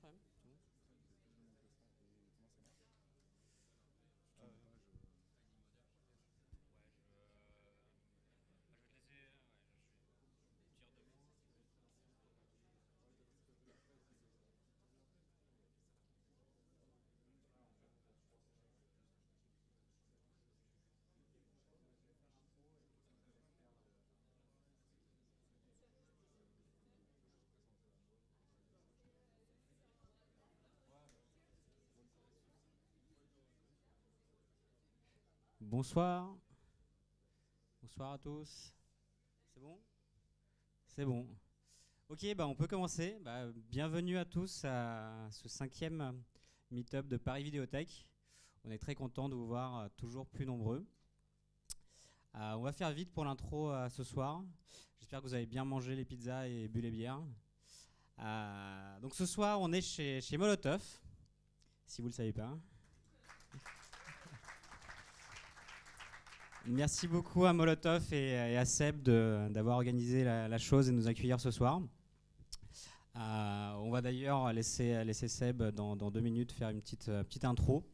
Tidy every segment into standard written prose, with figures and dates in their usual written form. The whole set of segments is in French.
commence, ouais. C'est bon. Bonsoir. Bonsoir à tous. C'est bon? C'est bon. Ok, bah on peut commencer. Bienvenue à tous à ce 5e meet-up de Paris Vidéothèque. On est très content de vous voir toujours plus nombreux. On va faire vite pour l'intro ce soir. J'espère que vous avez bien mangé les pizzas et bu les bières. Donc ce soir, on est chez Molotov, si vous ne le savez pas. Merci beaucoup à Molotov et à Seb d'avoir organisé la chose et de nous accueillir ce soir. On va d'ailleurs laisser Seb dans 2 minutes faire une petite intro.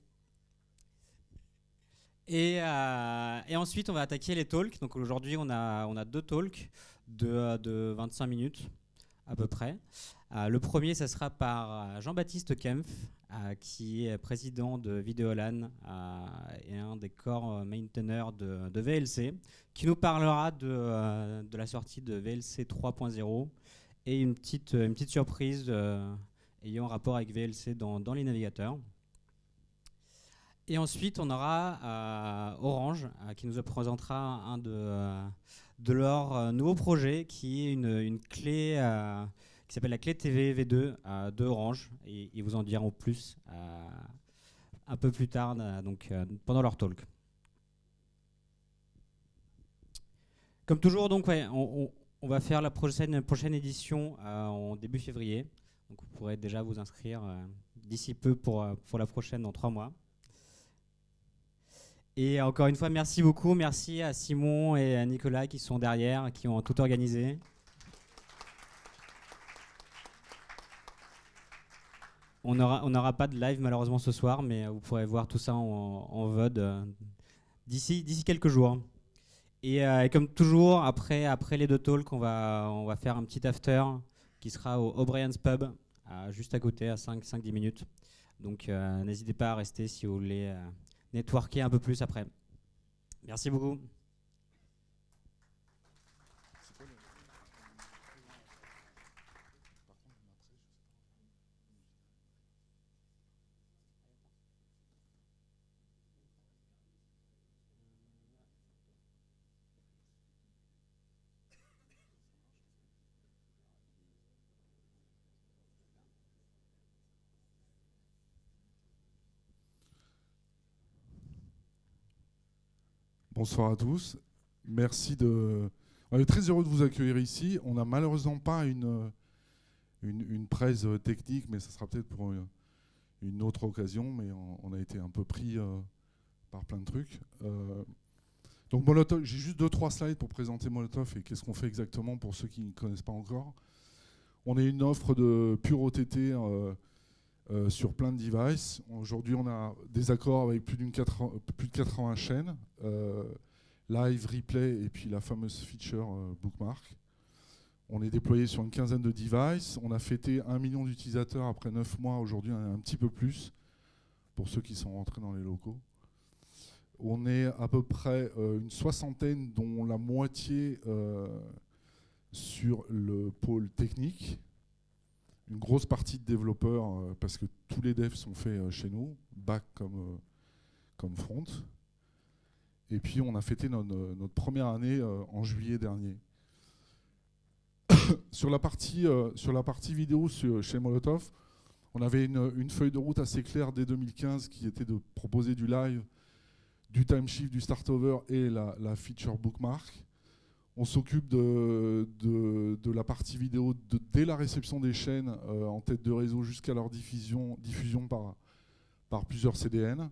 Et ensuite, on va attaquer les talks. Donc aujourd'hui, on a 2 talks de 25 minutes à peu près. Le premier, ça sera par Jean-Baptiste Kempf, qui est président de Vidéolan et un des core maintainers de VLC, qui nous parlera de la sortie de VLC 3.0 et une petite surprise ayant rapport avec VLC dans les navigateurs. Et ensuite, on aura Orange qui nous présentera un de leurs nouveaux projets, qui est une clé qui s'appelle la clé TV V2 de Orange. Et ils vous en diront plus un peu plus tard, pendant leur talk. Comme toujours, donc, ouais, on va faire la prochaine édition en début février. Donc vous pourrez déjà vous inscrire d'ici peu pour la prochaine dans 3 mois. Et encore une fois, merci beaucoup. Merci à Simon et à Nicolas qui sont derrière, qui ont tout organisé. On n'aura pas de live malheureusement ce soir, mais vous pourrez voir tout ça en VOD d'ici quelques jours. Et comme toujours, après les 2 talks, on va faire un petit after qui sera au O'Brien's Pub, juste à côté, à 5-10 minutes. Donc n'hésitez pas à rester si vous voulez networker un peu plus après. Merci beaucoup. Bonsoir à tous. Merci On est très heureux de vous accueillir ici. On n'a malheureusement pas une presse technique, mais ça sera peut-être pour une autre occasion. Mais on a été un peu pris par plein de trucs. Donc Molotov, j'ai juste 2-3 slides pour présenter Molotov et qu'est-ce qu'on fait exactement pour ceux qui ne connaissent pas encore. On est une offre de pure OTT sur plein de devices. Aujourd'hui, on a des accords avec plus de 80 chaînes, live, replay et puis la fameuse feature bookmark. On est déployé sur une quinzaine de devices. On a fêté 1 million d'utilisateurs après 9 mois. Aujourd'hui, on est un petit peu plus pour ceux qui sont rentrés dans les locaux. On est à peu près une soixantaine, dont la moitié sur le pôle technique. Une grosse partie de développeurs, parce que tous les devs sont faits chez nous, back comme front. Et puis on a fêté notre première année en juillet dernier. Sur la partie vidéo chez Molotov, on avait une feuille de route assez claire dès 2015 qui était de proposer du live, du time shift, du start over et la feature bookmark. On s'occupe de la partie vidéo dès la réception des chaînes en tête de réseau jusqu'à leur diffusion par plusieurs CDN.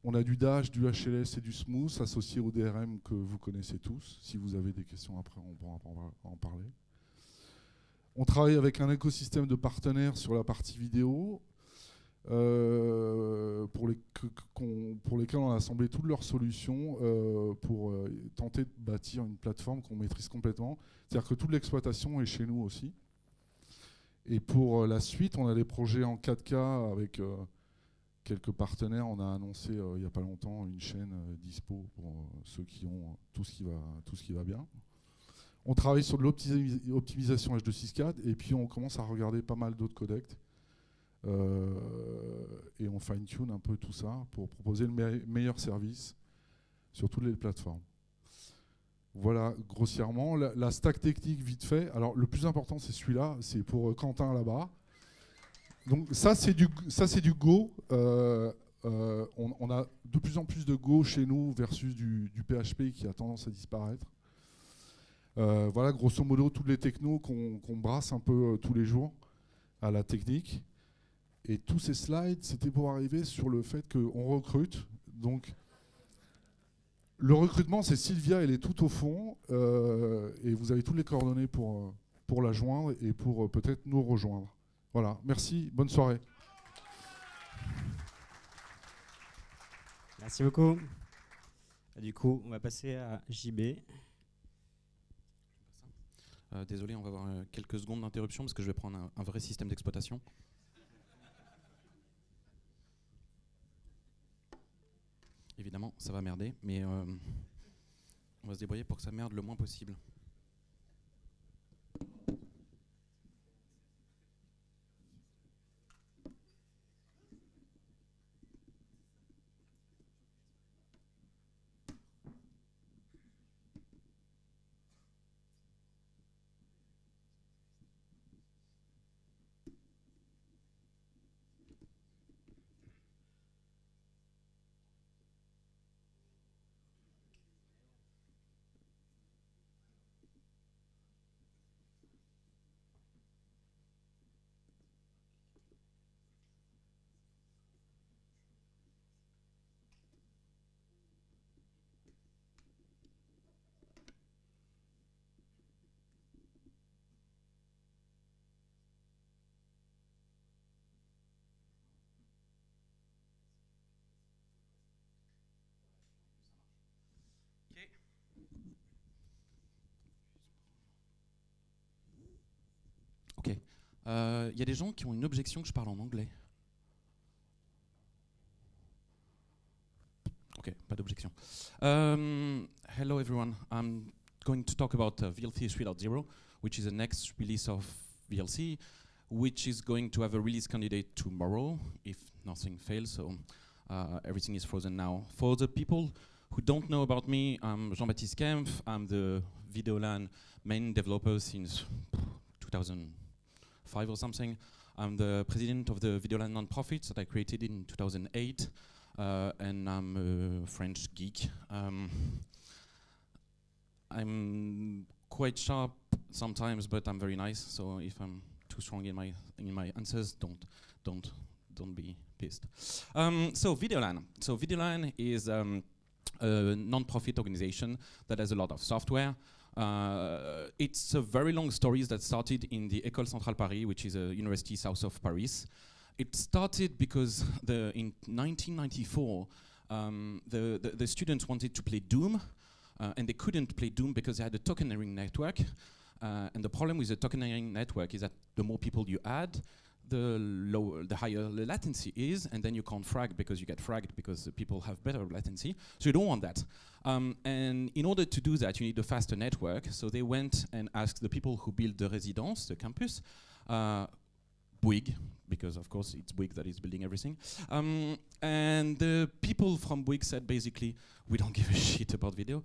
On a du Dash, du HLS et du Smooth associés au DRM que vous connaissez tous. Si vous avez des questions après, on pourra en parler. On travaille avec un écosystème de partenaires sur la partie vidéo, pour lesquels on a assemblé toutes leurs solutions pour tenter de bâtir une plateforme qu'on maîtrise complètement. C'est-à-dire que toute l'exploitation est chez nous aussi. Et pour la suite, on a des projets en 4K avec quelques partenaires. On a annoncé il n'y a pas longtemps une chaîne dispo pour ceux qui ont tout ce qui va bien. On travaille sur de l'optimisation H264 et puis on commence à regarder pas mal d'autres codecs. Et on fine-tune un peu tout ça pour proposer le meilleur service sur toutes les plateformes. Voilà, grossièrement, la stack technique vite fait. Alors le plus important c'est celui-là, c'est pour Quentin là-bas. Donc ça c'est du Go. On a de plus en plus de Go chez nous versus du PHP qui a tendance à disparaître. Voilà, grosso modo, toutes les technos qu'on brasse un peu tous les jours à la technique. Et tous ces slides, c'était pour arriver sur le fait qu'on recrute. Donc, le recrutement, c'est Sylvia, elle est tout au fond. Et vous avez toutes les coordonnées pour la joindre et pour peut-être nous rejoindre. Voilà, merci, bonne soirée. Merci beaucoup. Du coup, on va passer à JB. Désolé, on va avoir quelques secondes d'interruption parce que je vais prendre un vrai système d'exploitation. Évidemment, ça va merder, mais on va se débrouiller pour que ça merde le moins possible. Ok. Y a des gens qui ont une objection que je parle en anglais. Ok, pas d'objection. Hello everyone. I'm going to talk about VLC 3.0, which is the next release of VLC, which is going to have a release candidate tomorrow if nothing fails. So everything is frozen now. For the people who don't know about me, I'm Jean-Baptiste Kempf. I'm the Videolan main developer since 2005 or something. I'm the president of the Videolan nonprofit that I created in 2008, and I'm a French geek. I'm quite sharp sometimes, but I'm very nice. So if I'm too strong in my answers, don't be pissed. So Videolan. So Videolan is a non-profit organization that has a lot of software. It's a very long story that started in the École Centrale Paris, which is a university south of Paris. It started because in 1994, the students wanted to play Doom, and they couldn't play Doom because they had a tokeneering network. And the problem with the tokeneering network is that the more people you add, the higher the latency is, and then you can't frag because you get fragged because people have better latency. So you don't want that. And in order to do that, you need a faster network. So they went and asked the people who built the residence, the campus, Bouygues, because of course it's Bouygues that is building everything. And the people from Bouygues said basically, we don't give a shit about video,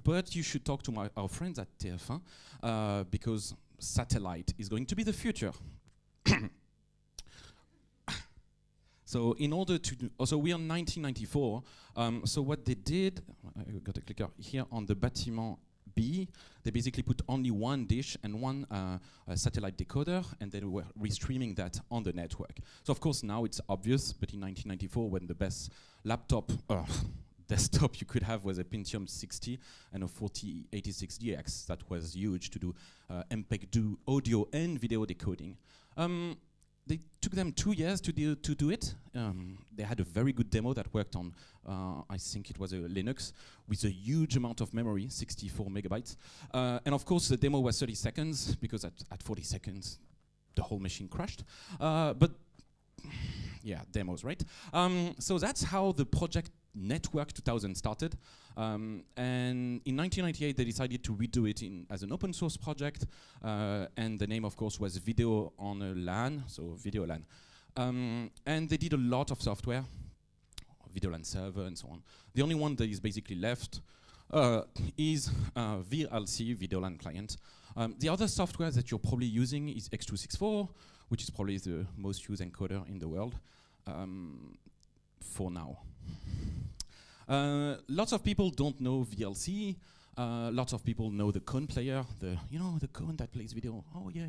but you should talk to our friends at TF1 because satellite is going to be the future. So in order to do, so we are in 1994, so what they did, I got a clicker here on the Bâtiment B, they basically put only one dish and one satellite decoder, and they were restreaming that on the network. So of course now it's obvious, but in 1994 when the best laptop, desktop you could have was a Pentium 60 and a 4086DX that was huge to do MPEG audio and video decoding. They took them 2 years to do it. They had a very good demo that worked on, I think it was a Linux, with a huge amount of memory, 64 megabytes. And of course, the demo was 30 seconds, because at 40 seconds, the whole machine crashed. But yeah, demos, right? So that's how the project Network 2000 started. And in 1998, they decided to redo it as an open source project. And the name, of course, was Video on a LAN, so Video LAN. And they did a lot of software, Video LAN server and so on. The only one that is basically left is VLC, Video LAN client. The other software that you're probably using is X264, which is probably the most used encoder in the world for now. Lots of people don't know VLC. Lots of people know the Cone player, the Cone that plays video. Oh yeah.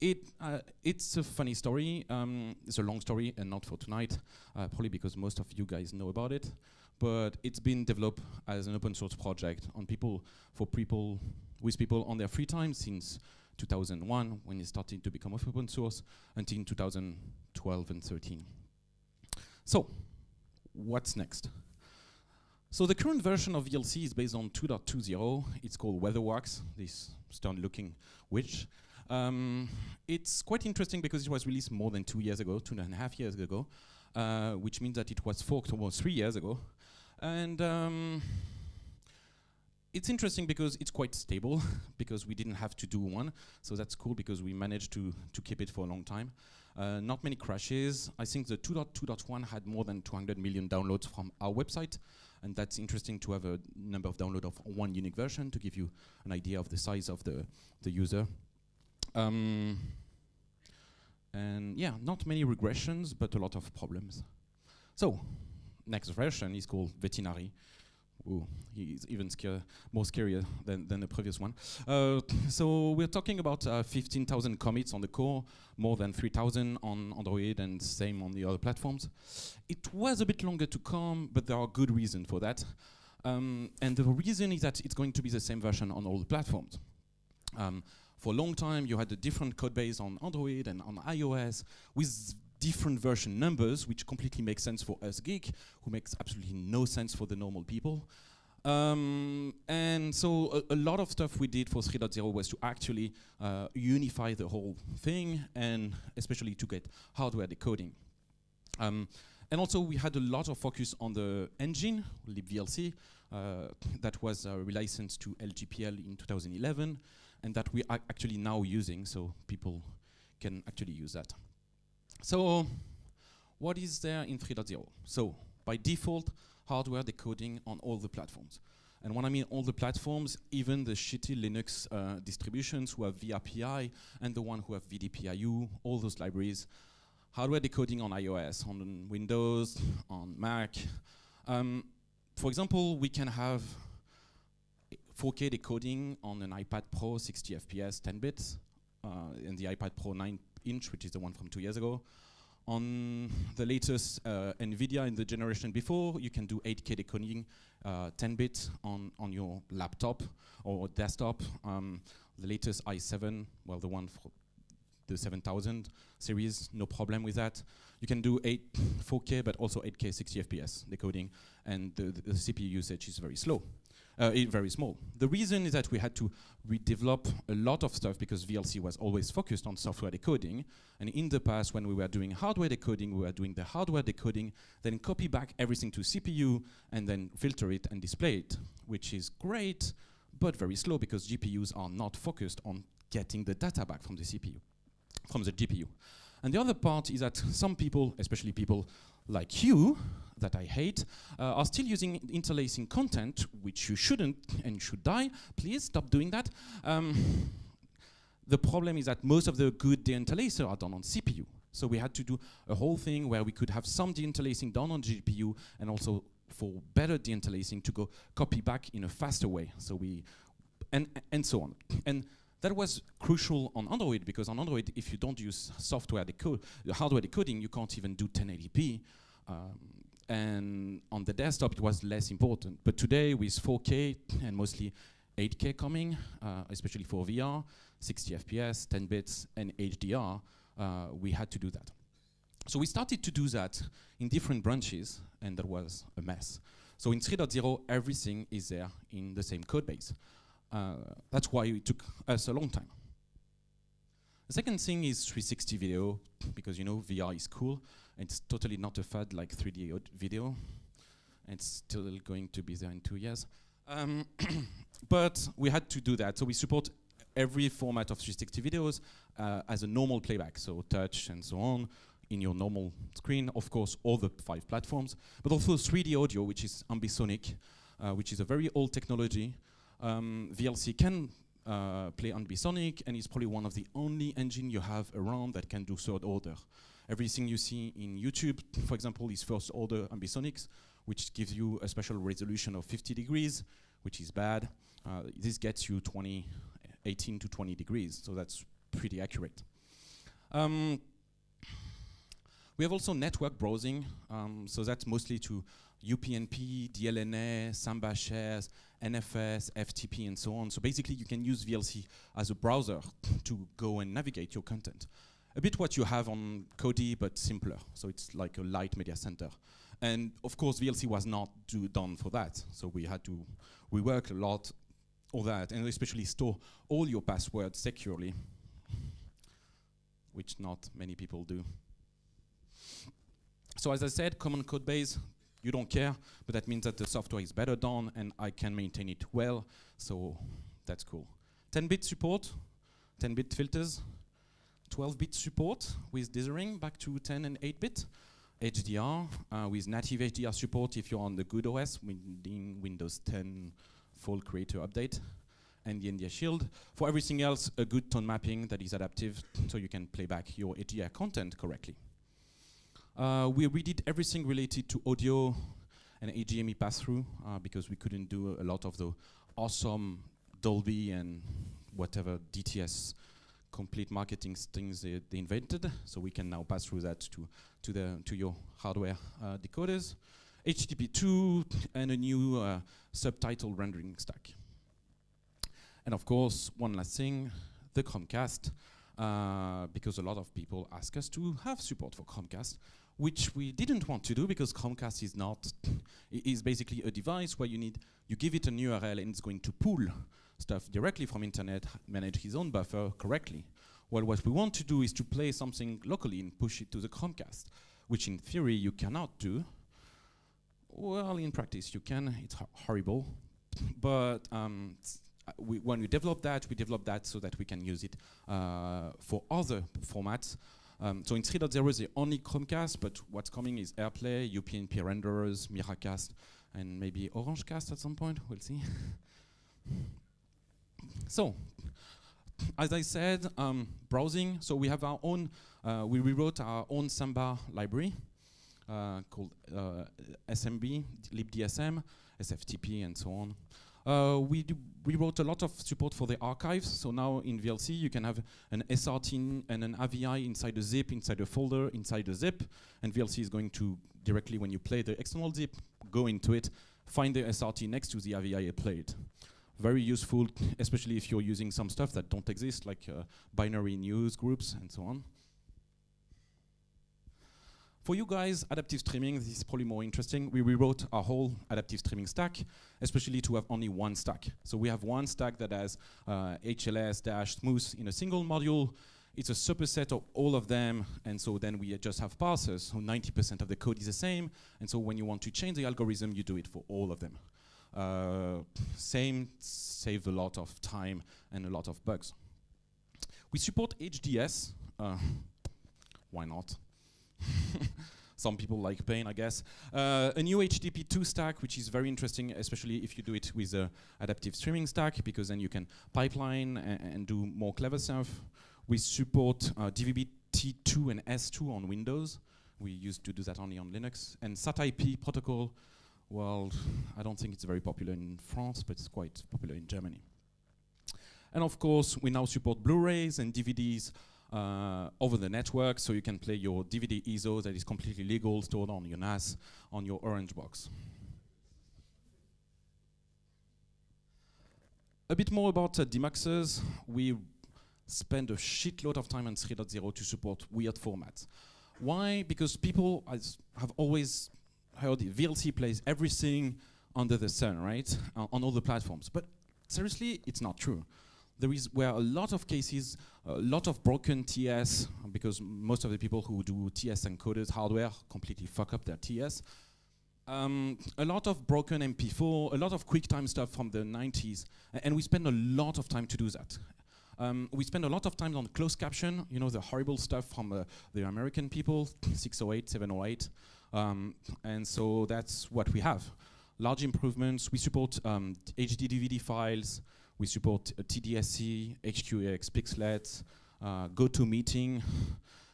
It's a funny story. It's a long story and not for tonight, probably because most of you guys know about it. But it's been developed as an open source project with people on their free time since 2001, when it started to become open source, until 2012 and 13. So, what's next? So the current version of VLC is based on 2.20. It's called WeatherWorks, this stern-looking witch. It's quite interesting because it was released more than 2 years ago, 2.5 years ago, which means that it was forked almost 3 years ago. And it's interesting because it's quite stable, because we didn't have to do one. So that's cool because we managed to keep it for a long time. Not many crashes. I think the 2.2.1 had more than 200 million downloads from our website. And that's interesting to have a number of downloads of one unique version to give you an idea of the size of the user. And yeah, not many regressions, but a lot of problems. So, next version is called Veterinary. Ooh, he's even more scarier than the previous one. So we're talking about 15,000 commits on the core, more than 3,000 on Android, and same on the other platforms. It was a bit longer to come, but there are good reasons for that. And the reason is that it's going to be the same version on all the platforms. For a long time, you had a different code base on Android and on iOS with different version numbers, which completely makes sense for us geek, who makes absolutely no sense for the normal people. And so a lot of stuff we did for 3.0 was to actually unify the whole thing, and especially to get hardware decoding. And also we had a lot of focus on the engine, libVLC, that was relicensed to LGPL in 2011, and that we are actually now using, so people can actually use that. So, what is there in 3.0? So, by default, hardware decoding on all the platforms. And when I mean all the platforms, even the shitty Linux distributions who have vRPI and the one who have VDPIU, all those libraries, hardware decoding on iOS, on Windows, on Mac. For example, we can have 4K decoding on an iPad Pro 60 FPS 10 bits, and the iPad Pro 9-inch, which is the one from 2 years ago. On the latest NVIDIA in the generation before, you can do 8K decoding 10 bits on your laptop or desktop. The latest i7, well, the one for the 7000 series, no problem with that. You can do 4K, but also 8K 60 FPS decoding, and the CPU usage is very slow. Very small. The reason is that we had to redevelop a lot of stuff because VLC was always focused on software decoding. And in the past, when we were doing hardware decoding, we were doing the hardware decoding, then copy back everything to CPU, and then filter it and display it, which is great, but very slow because GPUs are not focused on getting the data back from the CPU, from the GPU. And the other part is that some people, especially people like you, that I hate, are still using interlacing content, which you shouldn't and should die. Please stop doing that. The problem is that most of the good deinterlacer are done on CPU. So we had to do a whole thing where we could have some deinterlacing done on GPU, and also for better deinterlacing to go copy back in a faster way. So we, and so on. And that was crucial on Android, because on Android, if you don't use hardware decoding, you can't even do 1080p. and on the desktop it was less important. But today with 4K and mostly 8K coming, especially for VR, 60 FPS, 10 bits, and HDR, we had to do that. So we started to do that in different branches, and that was a mess. So in 3.0, everything is there in the same code base. That's why it took us a long time. The second thing is 360 video, because you know VR is cool. It's totally not a fad like 3D video. It's still going to be there in 2 years. But we had to do that. So we support every format of 360 videos as a normal playback, so touch and so on, in your normal screen, of course, all the 5 platforms, but also 3D audio, which is ambisonic, which is a very old technology. VLC can play ambisonic, and it's probably one of the only engine you have around that can do third order. Everything you see in YouTube, for example, is first order ambisonics, which gives you a special resolution of 50 degrees, which is bad. This gets you 18 to 20 degrees, so that's pretty accurate. We have also network browsing, so that's mostly to UPnP, DLNA, Samba shares, NFS, FTP, and so on. So basically, you can use VLC as a browser to go and navigate your content. A bit what you have on Kodi, but simpler. So it's like a light media center. And of course, VLC was not done for that. So we had to rework a lot of that, and especially store all your passwords securely, which not many people do. So as I said, common code base, you don't care, but that means that the software is better done and I can maintain it well, so that's cool. 10-bit support, 10-bit filters, 12-bit support with dithering back to 10 and 8-bit, HDR with native HDR support if you're on the good OS, Windows 10 full creator update, and the NDA Shield. For everything else, a good tone mapping that is adaptive, so you can play back your HDR content correctly. We redid everything related to audio and HDMI pass-through because we couldn't do a lot of the awesome Dolby and whatever DTS complete marketing things they invented. So we can now pass through that to your hardware decoders. HTTP2 and a new subtitle rendering stack. And of course, one last thing, the Chromecast, because a lot of people ask us to have support for Chromecast, which we didn't want to do because Chromecast is basically a device where you give it an URL and it's going to pull stuff directly from internet, manage his own buffer correctly. Well, what we want to do is to play something locally and push it to the Chromecast, which in theory you cannot do. Well, in practice you can, it's horrible. But when we develop that so that we can use it for other formats. So in 3.0 is the only Chromecast, but what's coming is AirPlay, UPnP renderers, Miracast, and maybe OrangeCast at some point, we'll see. So, as I said, browsing, so we have our own, we rewrote our own Samba library called SMB, libDSM, SFTP, and so on. We wrote a lot of support for the archives, so now in VLC you can have an SRT and an AVI inside a zip, inside a folder, inside a zip, and VLC is going to directly, when you play the external zip, go into it, find the SRT next to the AVI played. Very useful, especially if you're using some stuff that don't exist, like binary news groups and so on. For you guys, adaptive streaming, this is probably more interesting. We rewrote our whole adaptive streaming stack, especially to have only one stack. So we have one stack that has HLS-smooth in a single module. It's a superset of all of them, and so then we just have parsers, so 90% of the code is the same, and so when you want to change the algorithm, you do it for all of them. Save a lot of time and a lot of bugs. We support HDS. Why not? Some people like pain, I guess. A new HTTP2 stack, which is very interesting, especially if you do it with an adaptive streaming stack, because then you can pipeline and do more clever stuff. We support DVB-T2 and S2 on Windows. We used to do that only on Linux. And SAT-IP protocol, well, I don't think it's very popular in France, but it's quite popular in Germany. And of course, we now support Blu-rays and DVDs over the network, so you can play your DVD ISO that is completely legal, stored on your NAS, on your Orange box. A bit more about demuxers. We spend a shitload of time on 3.0 to support weird formats. Why? Because people have always heard VLC plays everything under the sun, right? On all the platforms. But seriously, it's not true. Were a lot of cases, a lot of broken TS, because most of the people who do TS encoded hardware completely fuck up their TS. A lot of broken MP4, a lot of QuickTime stuff from the 90s, and we spend a lot of time to do that. We spend a lot of time on closed caption, you know, the horrible stuff from the American people, 608, 708, and so that's what we have. Large improvements. We support HD DVD files. We support TDSC, HQAX Pixlet, GoToMeeting,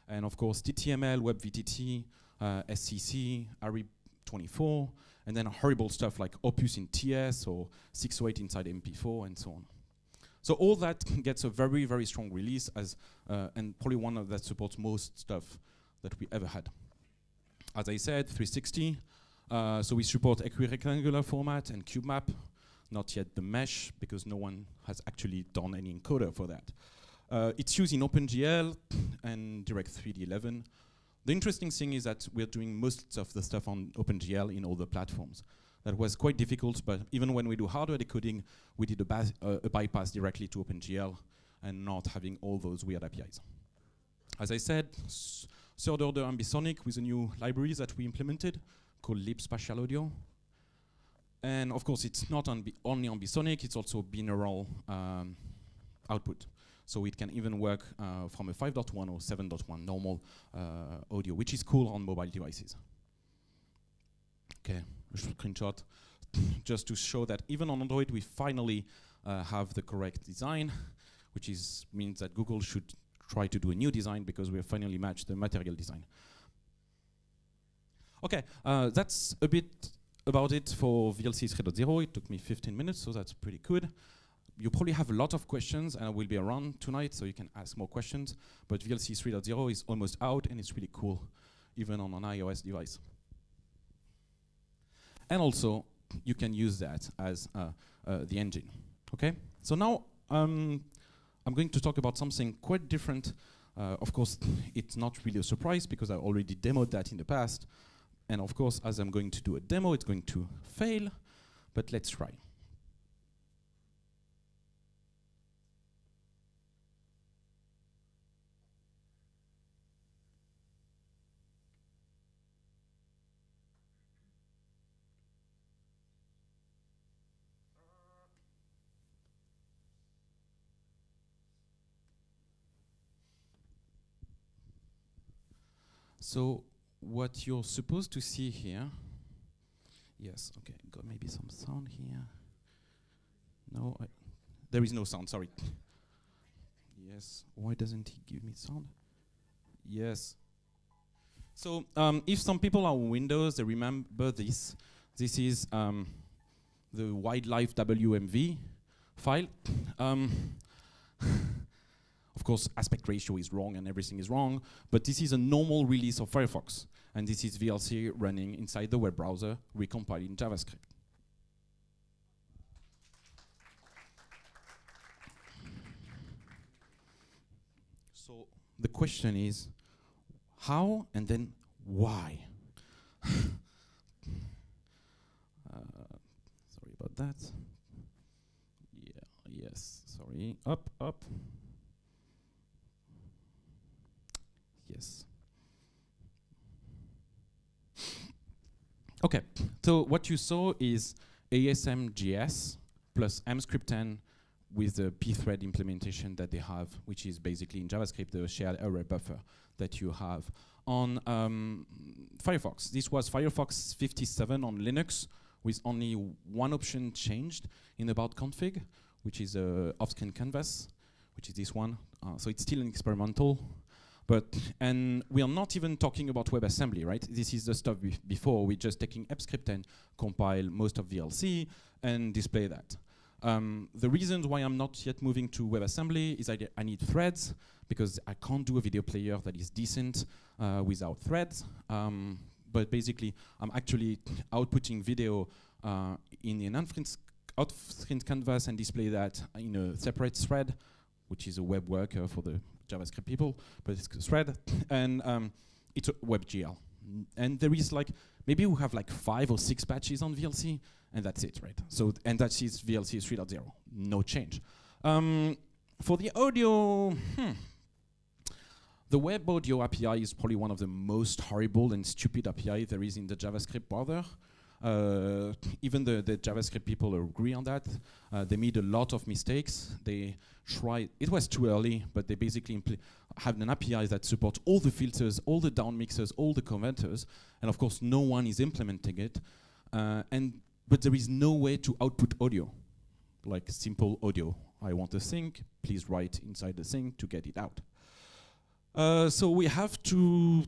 and of course TTML, WebVTT, SCC, ARIB24, and then horrible stuff like Opus in TS or 608 inside MP4 and so on. So all that gets a very, very strong release and probably one of that supports most stuff that we ever had. As I said, 360. So we support equirectangular format and CubeMap, not yet the mesh, because no one has actually done any encoder for that. It's used in OpenGL and Direct3D11. The interesting thing is that we're doing most of the stuff on OpenGL in all the platforms. That was quite difficult, but even when we do hardware decoding, we did a bypass directly to OpenGL and not having all those weird APIs. As I said, third order ambisonic with a new library that we implemented called Lib Spatial Audio. And of course, it's not only ambisonic, it's also binaural output. So it can even work from a 5.1 or 7.1 normal audio, which is cool on mobile devices. Okay, a screenshot just to show that even on Android, we finally have the correct design, which means that Google should try to do a new design because we have finally matched the material design. Okay, that's a bit about it for VLC 3.0. It took me 15 minutes, so that's pretty good. You probably have a lot of questions, and I will be around tonight, so you can ask more questions. But VLC 3.0 is almost out, and it's really cool, even on an iOS device. And also, you can use that as the engine. Okay? So now, I'm going to talk about something quite different. Of course, it's not really a surprise, because I already demoed that in the past. And of course, as I'm going to do a demo, it's going to fail. But let's try. So what you're supposed to see here, yes, okay, got maybe some sound here. No, there is no sound, sorry. Yes, why doesn't he give me sound? Yes. So if some people are on Windows, they remember this. This is the wildlife WMV file. Of course, aspect ratio is wrong and everything is wrong, but this is a normal release of Firefox. And this is VLC running inside the web browser, recompiled in JavaScript. So the question is, how and then why? Sorry about that. Yeah, yes, sorry. Up, up. Yes. Okay, so what you saw is ASM.js plus mscript10 with the pthread implementation that they have, which is basically in JavaScript the shared array buffer that you have on Firefox. This was Firefox 57 on Linux with only one option changed in about config, which is off-screen canvas, which is this one. So it's still an experimental. And we are not even talking about WebAssembly, right? This is the stuff before. We're just taking mscript10, compile most of VLC, and display that. The reasons why I'm not yet moving to WebAssembly is I need threads, because I can't do a video player that is decent without threads. But basically, I'm actually outputting video in an off-screen canvas and display that in a separate thread, which is a web worker for the JavaScript people, but it's a thread, and it's a WebGL. And there is like, maybe we have like 5 or 6 patches on VLC, and that's it, right? So, and that is VLC 3.0, no change. For the audio, the web audio API is probably one of the most horrible and stupid API there is in the JavaScript browser. Even the JavaScript people agree on that. They made a lot of mistakes. They tried, it was too early, but they basically have an API that supports all the filters, all the down mixers, all the converters, and of course no one is implementing it. But there is no way to output audio, like simple audio. I want a sync, please write inside the sync to get it out. So we have to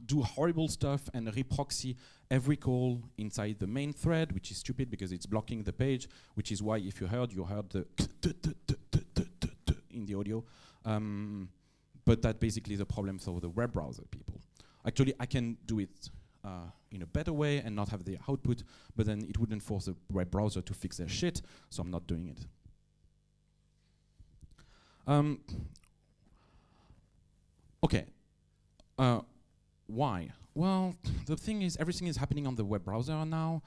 do horrible stuff and reproxy every call inside the main thread, which is stupid because it's blocking the page, which is why if you heard the in the audio. But that basically is a problem for the web browser people. Actually, I can do it in a better way and not have the output, but then it wouldn't force the web browser to fix their shit, so I'm not doing it. Okay, why? Well, the thing is, everything is happening on the web browser now,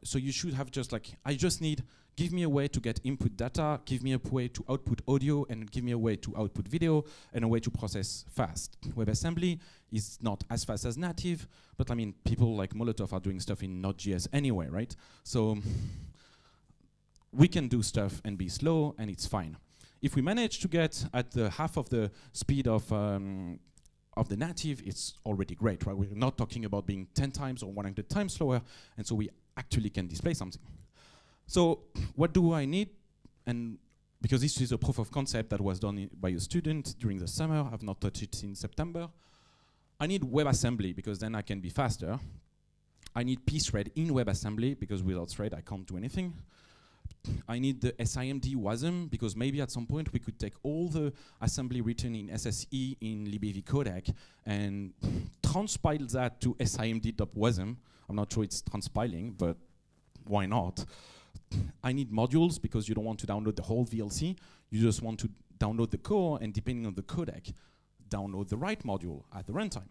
so you should have just like, I just need, give me a way to get input data, give me a way to output audio, and give me a way to output video, and a way to process fast. WebAssembly is not as fast as native, but I mean, people like Molotov are doing stuff in Node.js anyway, right? So we can do stuff and be slow, and it's fine. If we manage to get at the half of the speed of the native, it's already great, right? We're not talking about being 10 times or 100 times slower, and so we actually can display something. So what do I need? And because this is a proof of concept that was done by a student during the summer, I've not touched it since September. I need WebAssembly because then I can be faster. I need pthread in WebAssembly because without thread I can't do anything. I need the SIMD WASM because maybe at some point we could take all the assembly written in SSE in libAV codec and transpile that to SIMD.wasm. I'm not sure it's transpiling, but why not? I need modules because you don't want to download the whole VLC. You just want to download the core, and depending on the codec, download the right module at the runtime.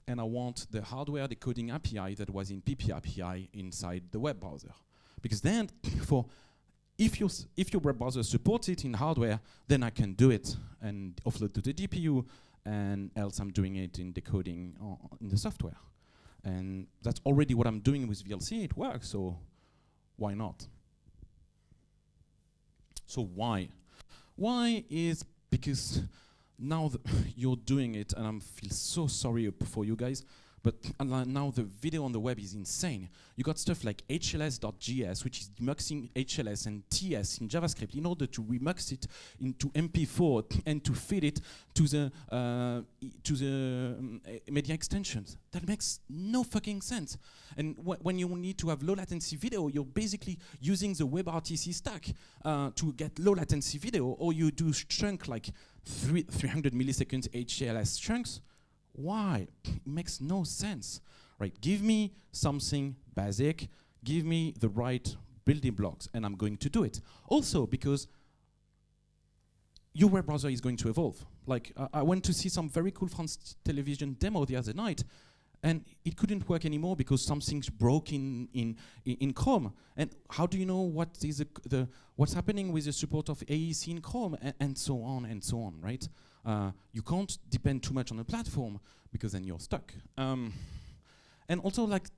And I want the hardware decoding API that was in PPAPI inside the web browser. Because then, if your web browser supports it in hardware, then I can do it and offload to the GPU, and else I'm doing it in decoding in the software. And that's already what I'm doing with VLC. It works, so why not? So why? Why is because now you're doing it, and I feel so sorry for you guys. But now the video on the web is insane. You got stuff like HLS.js, which is demuxing HLS and TS in JavaScript in order to remux it into MP4 and to feed it to the media extensions. That makes no fucking sense. And when you need to have low latency video, you're basically using the WebRTC stack to get low latency video, or you do chunk like 300 milliseconds HLS chunks. Why? It makes no sense, right? Give me something basic, give me the right building blocks, and I'm going to do it. Also, because your web browser is going to evolve. Like, I went to see some very cool France Television demo the other night, and it couldn't work anymore because something's broke in Chrome. And how do you know what is what's happening with the support of AEC in Chrome, and so on, right? You can't depend too much on a platform because then you're stuck. And also, like,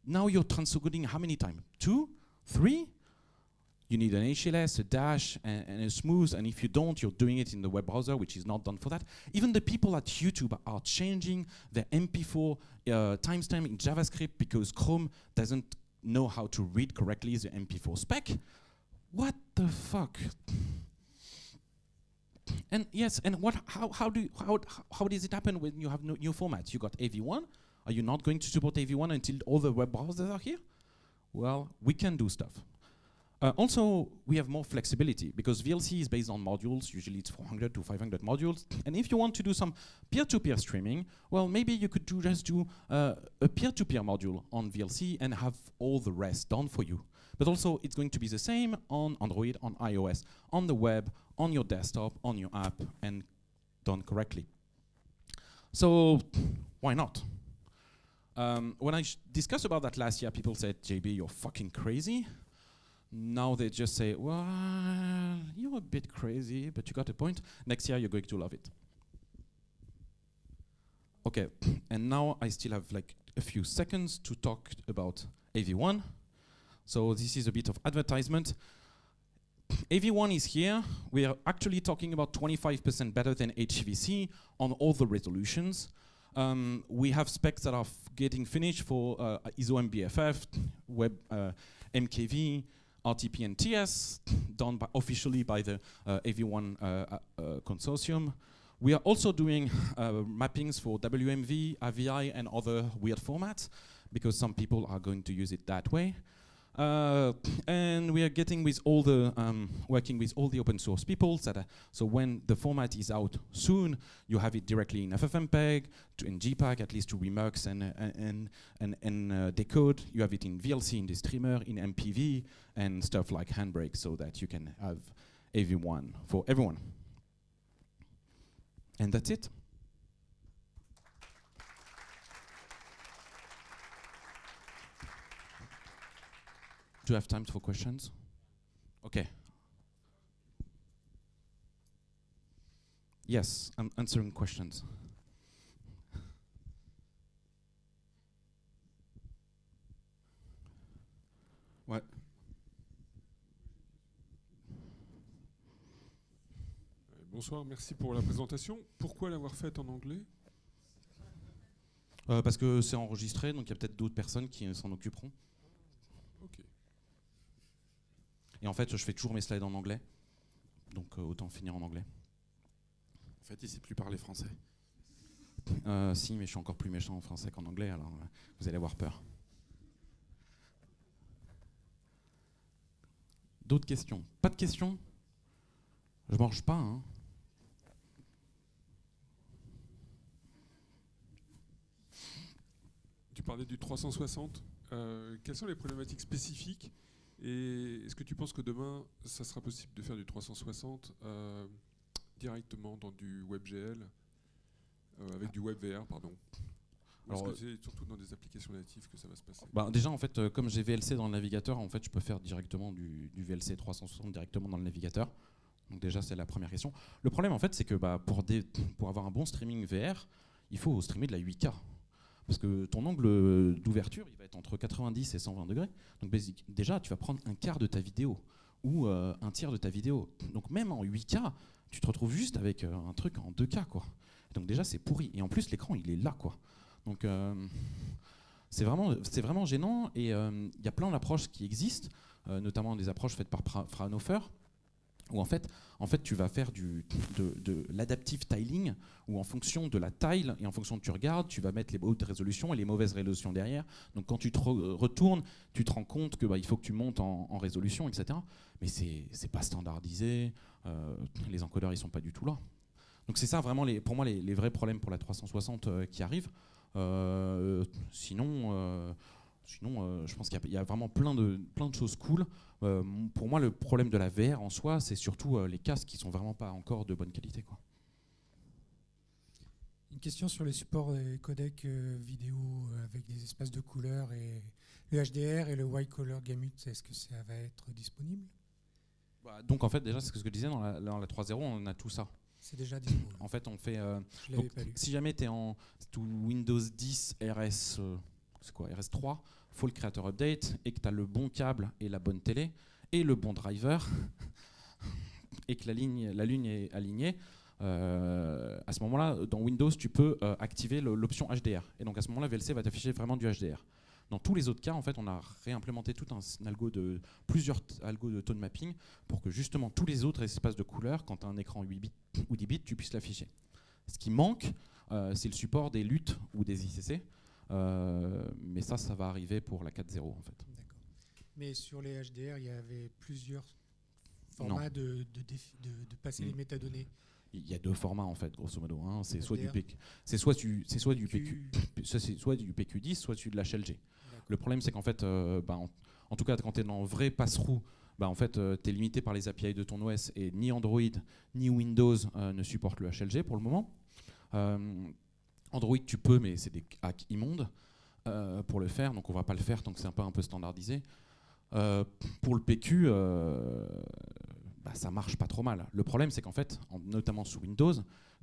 now you're transcoding how many times? 2? 3? You need an HLS, a dash, and a smooth, and if you don't, you're doing it in the web browser, which is not done for that. Even the people at YouTube are changing their MP4 timestamp in JavaScript because Chrome doesn't know how to read correctly the MP4 spec. What the fuck? And yes, and how does it happen when you have new formats? You got AV1. Are you not going to support AV1 until all the web browsers are here? Well, we can do stuff. Also, we have more flexibility because VLC is based on modules. Usually it's 400 to 500 modules. And if you want to do some peer-to-peer streaming, well, maybe you could just do a peer-to-peer module on VLC and have all the rest done for you. But also, it's going to be the same on Android, on iOS, on the web, on your desktop, on your app, and done correctly. So, why not? When I discussed about that last year, people said, JB, you're fucking crazy. Now they just say, well, you're a bit crazy, but you got a point. Next year, you're going to love it. Okay, and now I still have like a few seconds to talk about AV1. So this is a bit of advertisement. AV1 is here. We are actually talking about 25% better than HVC on all the resolutions. We have specs that are getting finished for ISO MBFF, Web MKV, RTP and TS, done officially by the AV1 consortium. We are also doing mappings for WMV, AVI, and other weird formats, because some people are going to use it that way. And we are getting with all the working with all the open source people. So when the format is out soon, you have it directly in FFmpeg, in GPAC, at least to remux and decode. You have it in VLC, in the streamer, in MPV, and stuff like Handbrake, so that you can have AV1 for everyone. And that's it. Do you have time for questions? Okay. Yes, I'm answering questions. Ouais. Bonsoir, merci pour la présentation. Pourquoi l'avoir faite en anglais? Parce que c'est enregistré, donc il y a peut-être d'autres personnes qui s'en occuperont. Ok. Et en fait, je fais toujours mes slides en anglais, donc autant finir en anglais. En fait, il ne sait plus parler français. Si, mais je suis encore plus méchant en français qu'en anglais, alors vous allez avoir peur. D'autres questions? Pas de questions? Je mange pas, hein. Tu parlais du 360. Quelles sont les problématiques spécifiques? Et est-ce que tu penses que demain, ça sera possible de faire du 360 directement dans du WebGL, avec du WebVR, pardon? Est-ce que c'est surtout dans des applications natives que ça va se passer? Déjà, en fait, comme j'ai VLC dans le navigateur, en fait, je peux faire directement du VLC 360 directement dans le navigateur. Donc déjà, c'est la première question. Le problème, en fait, c'est que pour avoir un bon streaming VR, il faut streamer de la 8K. Parce que ton angle d'ouverture, il va être entre 90 et 120 degrés. Donc déjà, tu vas prendre un quart de ta vidéo ou un tiers de ta vidéo. Donc même en 8K, tu te retrouves juste avec un truc en 2K, quoi. Donc déjà, c'est pourri. Et en plus, l'écran, il est là, quoi. Donc c'est vraiment gênant. Et il y a plein d'approches qui existent, notamment des approches faites par Fraunhofer, où en fait tu vas faire de l'adaptive tiling, où en fonction de la tile et en fonction de tu regardes, tu vas mettre les hautes résolutions et les mauvaises résolutions derrière. Donc quand tu te retournes, tu te rends compte que il faut que tu montes en résolution, etc. Mais c'est pas standardisé, les encodeurs ils sont pas du tout là. Donc c'est ça vraiment pour moi les vrais problèmes pour la 360 qui arrivent. Sinon, je pense qu'il y a vraiment plein de choses cool. Pour moi, le problème de la VR en soi, c'est surtout les casques qui sont vraiment pas encore de bonne qualité, quoi. Une question sur les supports des codecs vidéo avec des espaces de couleurs et le HDR et le White Color Gamut. Est-ce que ça va être disponible? Donc en fait, déjà, c'est ce que je disais dans la 3.0, on a tout ça. C'est déjà disponible. En fait, on fait. Je l'avais pas lu. Si jamais tu es en Windows 10 RS, c'est quoi, RS3, Full Creator Update, et que tu as le bon câble et la bonne télé, et le bon driver, et que la ligne est alignée, à ce moment-là, dans Windows, tu peux activer l'option HDR. Et donc à ce moment-là, VLC va t'afficher vraiment du HDR. Dans tous les autres cas, en fait, on a réimplémenté tout plusieurs algos de tone mapping pour que justement tous les autres espaces de couleurs, quand tu as un écran 8 bits ou 10 bits, tu puisses l'afficher. Ce qui manque, c'est le support des LUT ou des ICC. Mais ça va arriver pour la 4.0 en fait. D'accord. Mais sur les HDR, il y avait plusieurs formats de passer les métadonnées. Il y a deux formats en fait, grosso modo. Hein. C'est soit du HDR. PQ, c'est soit du PQ10, soit du HLG. Le problème, c'est qu'en fait, en tout cas, quand tu es dans vrai pass-through, en fait, tu es limité par les API de ton OS et ni Android ni Windows ne supportent le HLG pour le moment. Android, tu peux, mais c'est des hacks immondes pour le faire, donc on va pas le faire tant que c'est un peu standardisé. Pour le PQ, ça marche pas trop mal. Le problème, c'est qu'en fait, notamment sous Windows,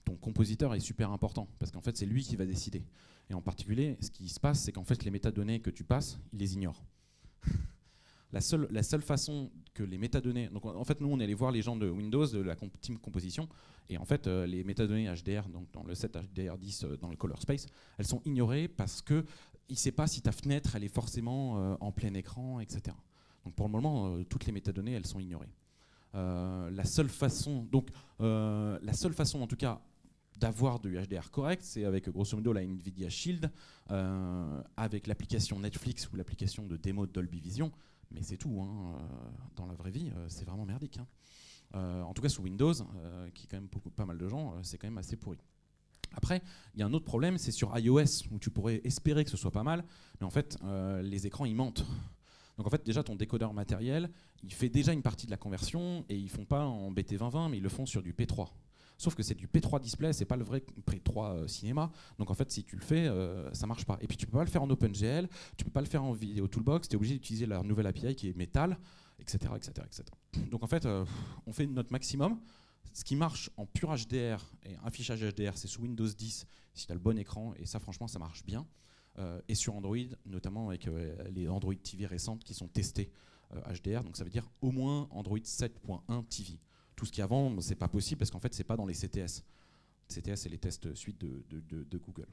ton compositeur est super important parce qu'en fait, c'est lui qui va décider. Et en particulier, ce qui se passe, c'est qu'en fait, les métadonnées que tu passes, il les ignore. La seule façon que les métadonnées... Donc en fait, nous, on est allé voir les gens de Windows, de la team composition, et en fait, les métadonnées HDR, donc dans le set HDR10, dans le color space, elles sont ignorées parce qu'il ne sait pas si ta fenêtre, elle est forcément en plein écran, etc. Donc pour le moment, toutes les métadonnées, elles sont ignorées. La seule façon, en tout cas, d'avoir du HDR correct, c'est avec grosso modo la NVIDIA Shield, avec l'application Netflix ou l'application de démo de Dolby Vision, mais c'est tout. Hein. Dans la vraie vie, c'est vraiment merdique. Hein. En tout cas, sous Windows, qui est quand même pas mal de gens, c'est quand même assez pourri. Après, il y a un autre problème, c'est sur iOS, où tu pourrais espérer que ce soit pas mal, mais en fait, les écrans, ils mentent. Donc en fait, déjà, ton décodeur matériel, il fait déjà une partie de la conversion, et ils font pas en BT2020, mais ils le font sur du P3. Sauf que c'est du P3 display, c'est pas le vrai P3 cinéma. Donc en fait, si tu le fais, ça marche pas. Et puis tu peux pas le faire en OpenGL, tu peux pas le faire en Video Toolbox, tu es obligé d'utiliser leur nouvelle API qui est Metal, etc. etc., etc. Donc en fait, on fait notre maximum. Ce qui marche en pur HDR et affichage HDR, c'est sous Windows 10 si tu as le bon écran, et ça franchement, ça marche bien. Et sur Android, notamment avec les Android TV récentes qui sont testées HDR, donc ça veut dire au moins Android 7.1 TV. Tout ce qui est avant, c'est pas possible parce qu'en fait, c'est pas dans les CTS. CTS, c'est les tests suite de Google.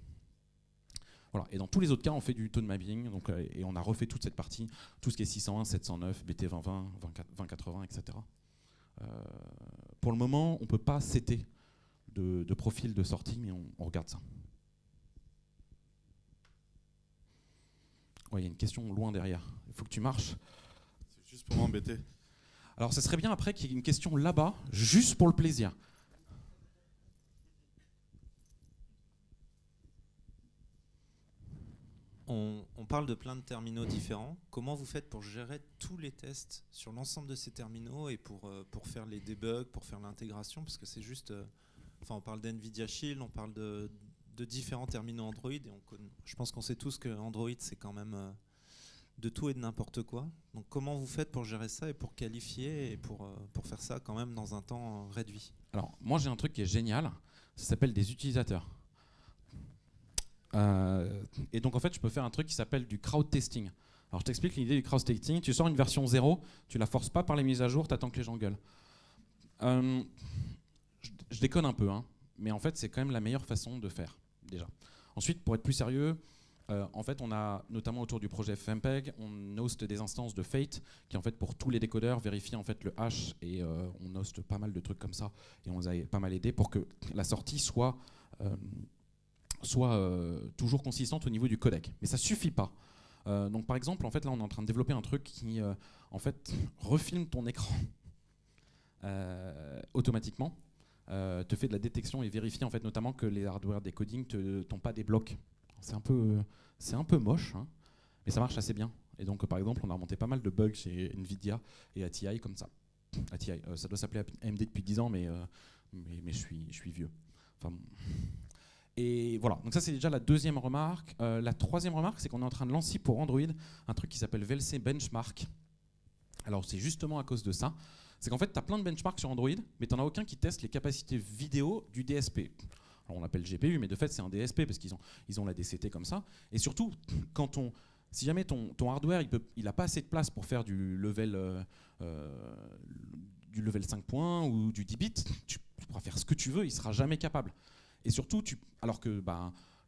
Voilà. Et dans tous les autres cas, on fait du tone mapping, donc, et on a refait toute cette partie, tout ce qui est 601, 709, BT2020, 2080, etc. Pour le moment, on peut pas setter de profil de sortie, mais on regarde ça. Ouais, il y a une question loin derrière. Il faut que tu marches. C'est juste pour m'embêter. Alors, ça serait bien après qu'il y ait une question là-bas, juste pour le plaisir. On parle de plein de terminaux différents. Comment vous faites pour gérer tous les tests sur l'ensemble de ces terminaux et pour faire les debugs, pour faire l'intégration? Parce que c'est juste... on parle d'NVIDIA Shield, on parle de différents terminaux Android. Et je pense qu'on sait tous que Android, c'est quand même... de tout et de n'importe quoi. Donc comment vous faites pour gérer ça et pour qualifier et pour faire ça quand même dans un temps réduit? Alors moi j'ai un truc qui est génial, ça s'appelle des utilisateurs. Et donc en fait je peux faire un truc qui s'appelle du crowd testing. Alors je t'explique l'idée du crowd testing. Tu sors une version 0, tu la forces pas par les mises à jour, tu attends que les gens gueulent. Je déconne un peu, hein, mais en fait c'est quand même la meilleure façon de faire déjà. Ensuite, pour être plus sérieux, en fait, on a notamment autour du projet FMPEG, on hoste des instances de Fate qui, en fait, pour tous les décodeurs, vérifient en fait le hash et on hoste pas mal de trucs comme ça et on les a pas mal aidés pour que la sortie soit toujours consistante au niveau du codec. Mais ça suffit pas. Donc, par exemple, en fait, là, on est en train de développer un truc qui, en fait, refilme ton écran automatiquement, te fait de la détection et vérifie en fait notamment que les hardware decoding t'ont pas des blocs. C'est un peu moche, hein, mais ça marche assez bien. Et donc, par exemple, on a remonté pas mal de bugs chez NVIDIA et ATI comme ça. ATI, ça doit s'appeler AMD depuis 10 ans, mais je suis vieux. Enfin, et voilà, donc ça c'est déjà la deuxième remarque. La troisième remarque, c'est qu'on est en train de lancer pour Android un truc qui s'appelle VLC Benchmark. Alors c'est justement à cause de ça. C'est qu'en fait, tu as plein de benchmarks sur Android, mais tu n'en as aucun qui teste les capacités vidéo du DSP. Alors on l'appelle GPU, mais de fait c'est un DSP parce qu'ils ont la DCT comme ça. Et surtout, si jamais ton hardware il n'a pas assez de place pour faire du level 5 points ou du 10 bits, tu pourras faire ce que tu veux, il ne sera jamais capable. Et surtout, alors que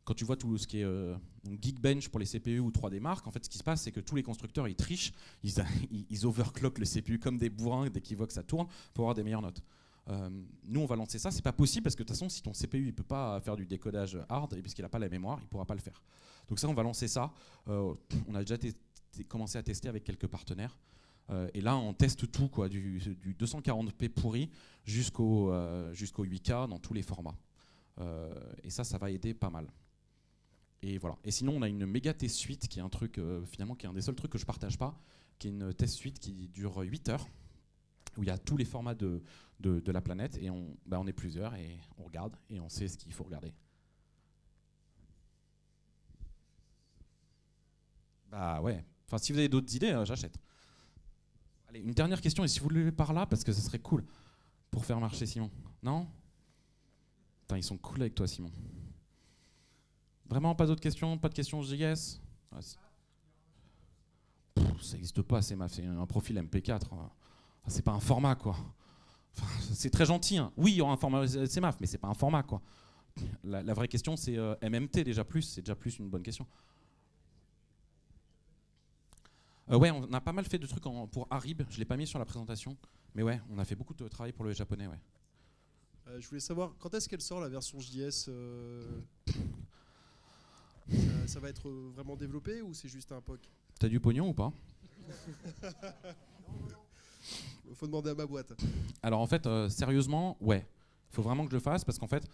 quand tu vois tout ce qui est Geekbench pour les CPU ou 3D Mark, en fait ce qui se passe c'est que tous les constructeurs ils trichent, ils overclockent le CPU comme des bourrins dès qu'ils voient que ça tourne pour avoir des meilleures notes. Nous on va lancer ça, c'est pas possible parce que de toute façon si ton CPU il peut pas faire du décodage hard et puisqu'il a pas la mémoire, il pourra pas le faire. Donc ça on va lancer ça. On a déjà commencé à tester avec quelques partenaires. Et là, on teste tout, quoi, du 240p pourri jusqu'au 8K dans tous les formats. Et ça va aider pas mal. Et voilà. Et sinon, on a une méga test suite qui est un truc, finalement, qui est un des seuls trucs que je partage pas, qui est une test suite qui dure 8 heures, où il y a tous les formats de la planète, et on est plusieurs, et on regarde, et on sait ce qu'il faut regarder. Bah ouais. Enfin, si vous avez d'autres idées, j'achète. Allez, une dernière question, et si vous le levez par là, parce que ce serait cool pour faire marcher Simon. Non? Putain, ils sont cool avec toi, Simon. Vraiment, pas d'autres questions? Pas de questions JS? Ah, ça n'existe pas, c'est un profil MP4. C'est pas un format, quoi. Enfin, c'est très gentil, hein. Oui, il y aura un format CMAF, mais c'est pas un format, quoi. La vraie question, c'est MMT déjà plus, c'est déjà plus une bonne question. Ouais, on a pas mal fait de trucs pour Harib, je l'ai pas mis sur la présentation, mais ouais, on a fait beaucoup de travail pour le japonais, ouais. Je voulais savoir, quand est-ce qu'elle sort la version JS ça va être vraiment développé ou c'est juste un POC? T'as du pognon ou pas? Faut demander à ma boîte. Alors en fait, sérieusement, ouais. Il faut vraiment que je le fasse parce qu'en fait,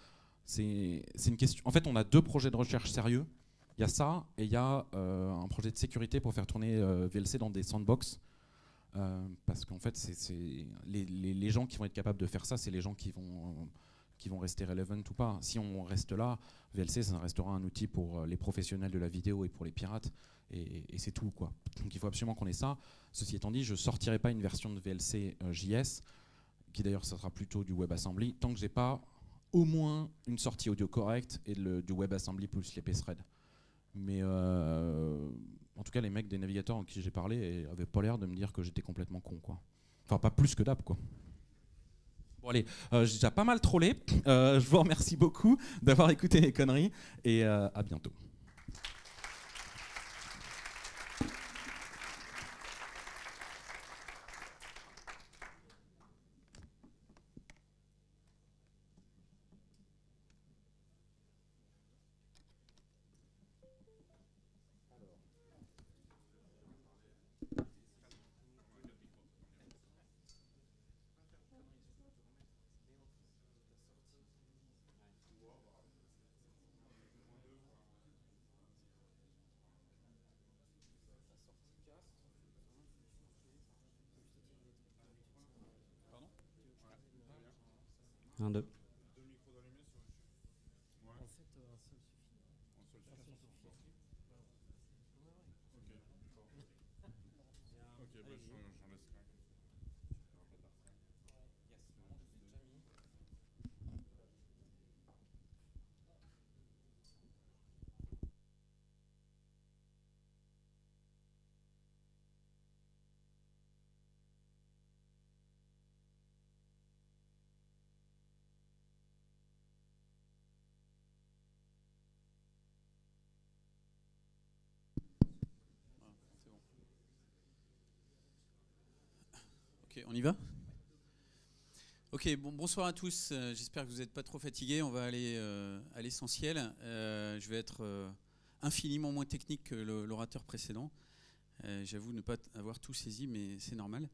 c'est une question. En fait, on a 2 projets de recherche sérieux. Il y a ça et il y a un projet de sécurité pour faire tourner VLC dans des sandbox. Parce qu'en fait, les gens qui vont être capables de faire ça, c'est les gens qui vont rester relevant ou pas. Si on reste là, VLC, ça restera un outil pour les professionnels de la vidéo et pour les pirates. Et c'est tout, quoi. Donc il faut absolument qu'on ait ça. Ceci étant dit, je ne sortirai pas une version de VLC JS, qui d'ailleurs, ça sera plutôt du WebAssembly, tant que j'ai pas au moins une sortie audio correcte et du WebAssembly plus les pthreads. Mais en tout cas, les mecs des navigateurs en qui j'ai parlé n'avaient pas l'air de me dire que j'étais complètement con, quoi. Enfin, pas plus que d'hab, quoi. Bon allez, j'ai déjà pas mal trollé. Je vous remercie beaucoup d'avoir écouté les conneries et à bientôt. Un, deux. Ok, on y va? Ok, bonsoir à tous. J'espère que vous n'êtes pas trop fatigués. On va aller à l'essentiel. Je vais être infiniment moins technique que l'orateur précédent. J'avoue ne pas avoir tout saisi, mais c'est normal.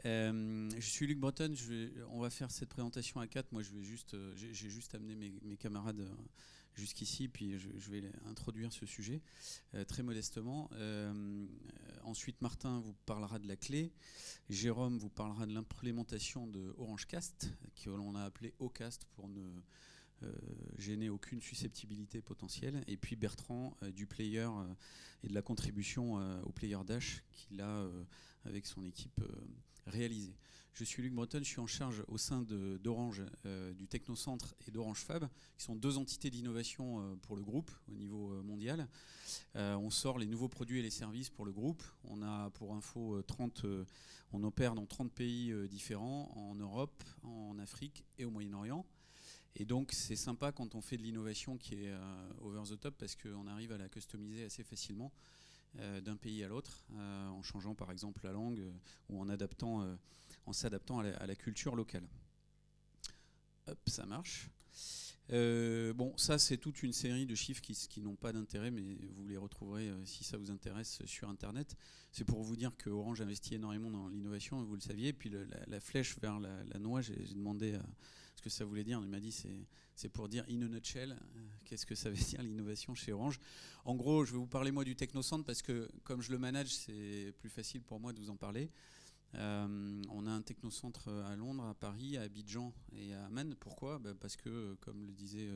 Je suis Luc Breton. On va faire cette présentation à 4. Moi, j'ai juste amené mes camarades jusqu'ici, puis je vais introduire ce sujet très modestement. Ensuite, Martin vous parlera de la clé. Jérôme vous parlera de l'implémentation de OrangeCast, que l'on a appelé OCast pour ne gêner aucune susceptibilité potentielle. Et puis Bertrand du player et de la contribution au player Dash qu'il a avec son équipe réalisé. Je suis Luc Breton, je suis en charge au sein d'Orange, du Technocentre et d'Orange Fab, qui sont 2 entités d'innovation pour le groupe au niveau mondial. On sort les nouveaux produits et les services pour le groupe. On a pour info on opère dans 30 pays différents, en Europe, en Afrique et au Moyen-Orient. Et donc c'est sympa quand on fait de l'innovation qui est over the top parce qu'on arrive à la customiser assez facilement d'un pays à l'autre, en changeant par exemple la langue ou en s'adaptant à la culture locale. Hop, ça marche. Bon, ça c'est toute une série de chiffres qui n'ont pas d'intérêt, mais vous les retrouverez si ça vous intéresse sur Internet. C'est pour vous dire que Orange investit énormément dans l'innovation, vous le saviez. Et puis la flèche vers la noix, j'ai demandé ce que ça voulait dire. Il m'a dit c'est pour dire in a nutshell, qu'est-ce que ça veut dire l'innovation chez Orange. En gros, je vais vous parler moi du Technocentre parce que comme je le manage, c'est plus facile pour moi de vous en parler. On a un technocentre à Londres, à Paris, à Abidjan et à Amman. Pourquoi ? Parce que, comme le disait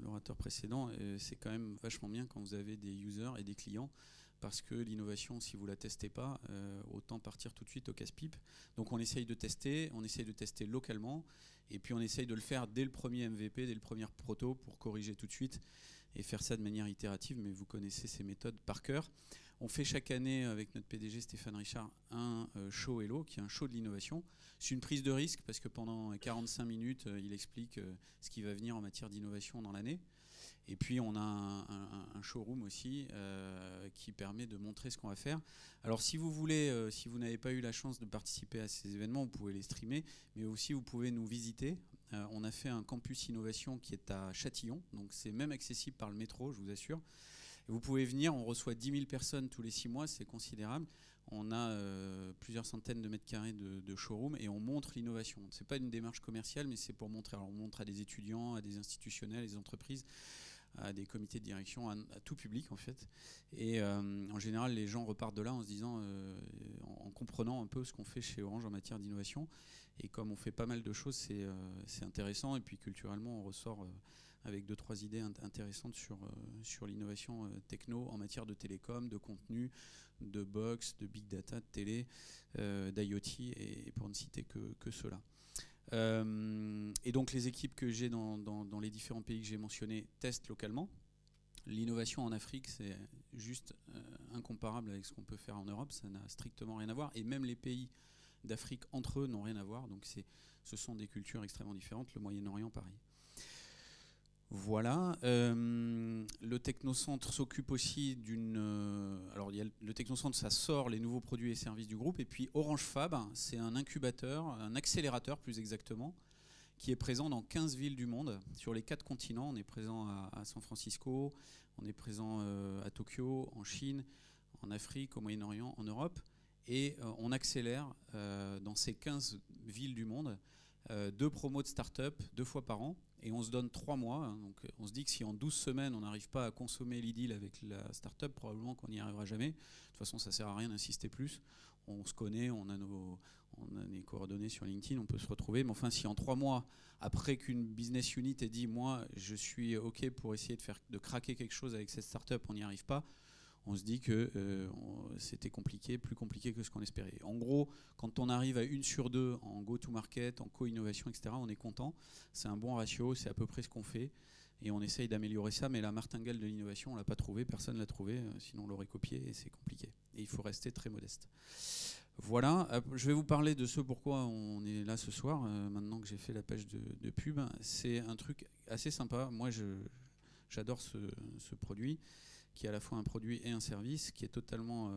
l'orateur précédent, c'est quand même vachement bien quand vous avez des users et des clients, parce que l'innovation, si vous ne la testez pas, autant partir tout de suite au casse-pipe. Donc on essaye de tester localement, et puis on essaye de le faire dès le premier MVP, dès le premier proto, pour corriger tout de suite et faire ça de manière itérative, mais vous connaissez ces méthodes par cœur. On fait chaque année avec notre PDG Stéphane Richard un show Hello, qui est un show de l'innovation. C'est une prise de risque parce que pendant 45 minutes, il explique ce qui va venir en matière d'innovation dans l'année. Et puis on a un showroom aussi qui permet de montrer ce qu'on va faire. Alors si vous voulez, si vous n'avez pas eu la chance de participer à ces événements, vous pouvez les streamer, mais aussi vous pouvez nous visiter. On a fait un campus innovation qui est à Châtillon, donc c'est même accessible par le métro, je vous assure. Vous pouvez venir, on reçoit 10 000 personnes tous les 6 mois, c'est considérable. On a plusieurs centaines de mètres carrés de showroom et on montre l'innovation. Ce n'est pas une démarche commerciale, mais c'est pour montrer. Alors on montre à des étudiants, à des institutionnels, à des entreprises, à des comités de direction, à tout public en fait. Et en général, les gens repartent de là en se disant, en comprenant un peu ce qu'on fait chez Orange en matière d'innovation. Et comme on fait pas mal de choses, c'est intéressant. Et puis culturellement, on ressort avec 2-3 idées intéressantes sur l'innovation techno en matière de télécom, de contenu, de box, de big data, de télé, d'IoT, et pour ne citer que cela. Et donc les équipes que j'ai dans les différents pays que j'ai mentionnés testent localement. L'innovation en Afrique, c'est juste incomparable avec ce qu'on peut faire en Europe, ça n'a strictement rien à voir, et même les pays d'Afrique entre eux n'ont rien à voir, donc ce sont des cultures extrêmement différentes, le Moyen-Orient pareil. Voilà. Le Technocentre s'occupe aussi d'une... alors le Technocentre, ça sort les nouveaux produits et services du groupe, et puis Orange Fab, c'est un incubateur, un accélérateur plus exactement, qui est présent dans 15 villes du monde, sur les 4 continents. On est présent à San Francisco, on est présent à Tokyo, en Chine, en Afrique, au Moyen-Orient, en Europe, et on accélère dans ces 15 villes du monde 2 promos de start-up 2 fois par an, et on se donne 3 mois. Hein, donc on se dit que si en 12 semaines on n'arrive pas à consommer l'idylle avec la start-up, probablement qu'on n'y arrivera jamais. De toute façon, ça ne sert à rien d'insister plus. On se connaît, on a les coordonnées sur LinkedIn, on peut se retrouver. Mais enfin, si en 3 mois, après qu'une business unit ait dit « moi, je suis OK pour essayer de craquer quelque chose avec cette start-up », on n'y arrive pas, on se dit que c'était compliqué, plus compliqué que ce qu'on espérait. En gros, quand on arrive à 1 sur 2 en go-to-market, en co-innovation, etc., on est content. C'est un bon ratio, c'est à peu près ce qu'on fait. Et on essaye d'améliorer ça, mais la martingale de l'innovation, on ne l'a pas trouvée, personne ne l'a trouvée, sinon on l'aurait copié, et c'est compliqué. Et il faut rester très modeste. Voilà, je vais vous parler de ce pourquoi on est là ce soir, maintenant que j'ai fait la page de pub. C'est un truc assez sympa. Moi, j'adore ce produit, qui est à la fois un produit et un service, qui est totalement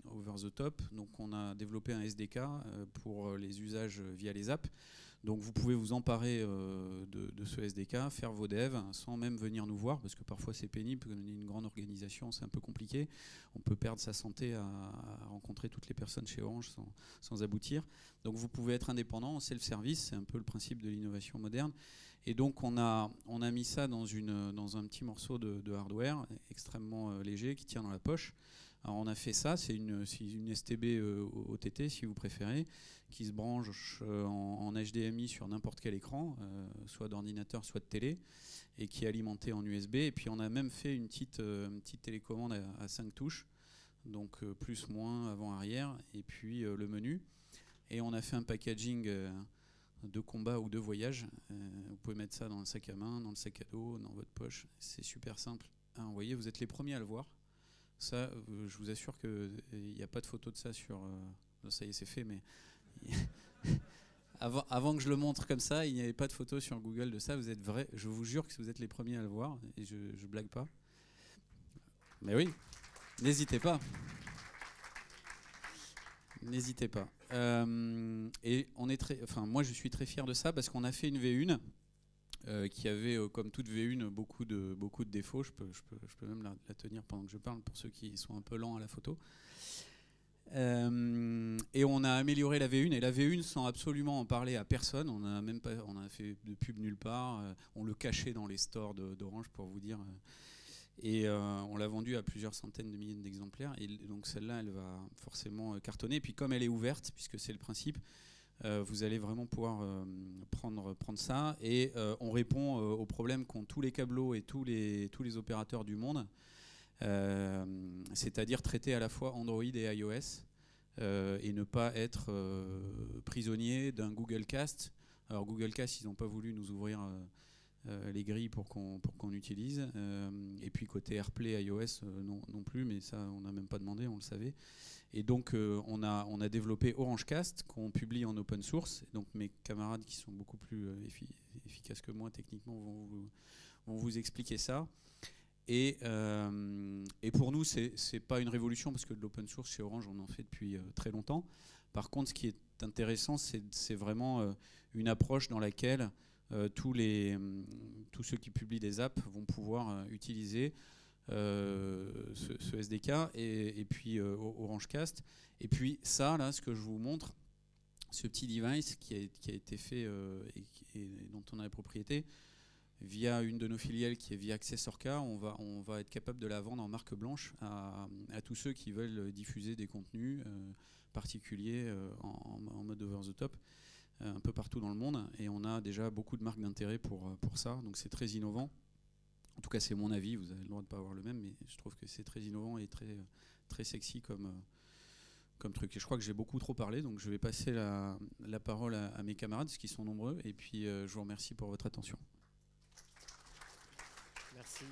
over the top. Donc on a développé un SDK pour les usages via les apps. Donc vous pouvez vous emparer de ce SDK, faire vos devs sans même venir nous voir, parce que parfois c'est pénible, quand on est une grande organisation, c'est un peu compliqué. On peut perdre sa santé à rencontrer toutes les personnes chez Orange sans aboutir. Donc vous pouvez être indépendant en self-service, c'est un peu le principe de l'innovation moderne. Et donc on a mis ça dans un petit morceau de hardware extrêmement léger qui tient dans la poche. Alors on a fait ça, c'est une STB OTT si vous préférez, qui se branche en HDMI sur n'importe quel écran, soit d'ordinateur, soit de télé, et qui est alimenté en USB. Et puis on a même fait une petite télécommande à 5 touches, donc plus, moins, avant, arrière, et puis le menu. Et on a fait un packaging de combat ou de voyage. Vous pouvez mettre ça dans le sac à main, dans le sac à dos, dans votre poche. C'est super simple. Hein, vous voyez, vous êtes les premiers à le voir. Ça, je vous assure qu'il n'y a pas de photo de ça sur... ça y est, c'est fait, mais... avant que je le montre comme ça, il n'y avait pas de photo sur Google de ça. Vous êtes vrai. Je vous jure que vous êtes les premiers à le voir. Et je blague pas. Mais oui, n'hésitez pas. N'hésitez pas. Et moi, je suis très fier de ça parce qu'on a fait une V1 qui avait, comme toute V1, beaucoup de défauts. Je peux même la tenir pendant que je parle pour ceux qui sont un peu lents à la photo. Et on a amélioré la V1, et la V1 sans absolument en parler à personne. On a fait de pub nulle part. On le cachait dans les stores d'Orange, pour vous dire. Et on l'a vendue à plusieurs centaines de milliers d'exemplaires. Et donc celle-là, elle va forcément cartonner. Et puis comme elle est ouverte, puisque c'est le principe, vous allez vraiment pouvoir prendre ça. Et on répond aux problèmes qu'ont tous les câblos et tous les opérateurs du monde. C'est-à-dire traiter à la fois Android et iOS et ne pas être prisonnier d'un Google Cast. Alors Google Cast, ils n'ont pas voulu nous ouvrir les grilles pour qu'on utilise. Et puis côté AirPlay iOS, non plus, mais ça on n'a même pas demandé, on le savait. Et donc on a développé OrangeCast qu'on publie en open source. Et donc mes camarades qui sont beaucoup plus efficaces que moi techniquement vont vous expliquer ça. Et pour nous, c'est pas une révolution parce que de l'open source chez Orange, on en fait depuis très longtemps. Par contre, ce qui est intéressant, c'est vraiment une approche dans laquelle tous ceux qui publient des apps vont pouvoir utiliser ce SDK et puis OrangeCast. Et puis ça, là, ce que je vous montre, ce petit device qui a été fait et dont on a la propriété, via une de nos filiales qui est via Accessorca, on va être capable de la vendre en marque blanche à tous ceux qui veulent diffuser des contenus particuliers en mode over the top un peu partout dans le monde. Et on a déjà beaucoup de marques d'intérêt pour ça, donc c'est très innovant. En tout cas, c'est mon avis, vous avez le droit de ne pas avoir le même, mais je trouve que c'est très innovant et très sexy comme truc. Et je crois que j'ai beaucoup trop parlé, donc je vais passer la parole à mes camarades, parce qu'ils sont nombreux, et puis je vous remercie pour votre attention. Merci.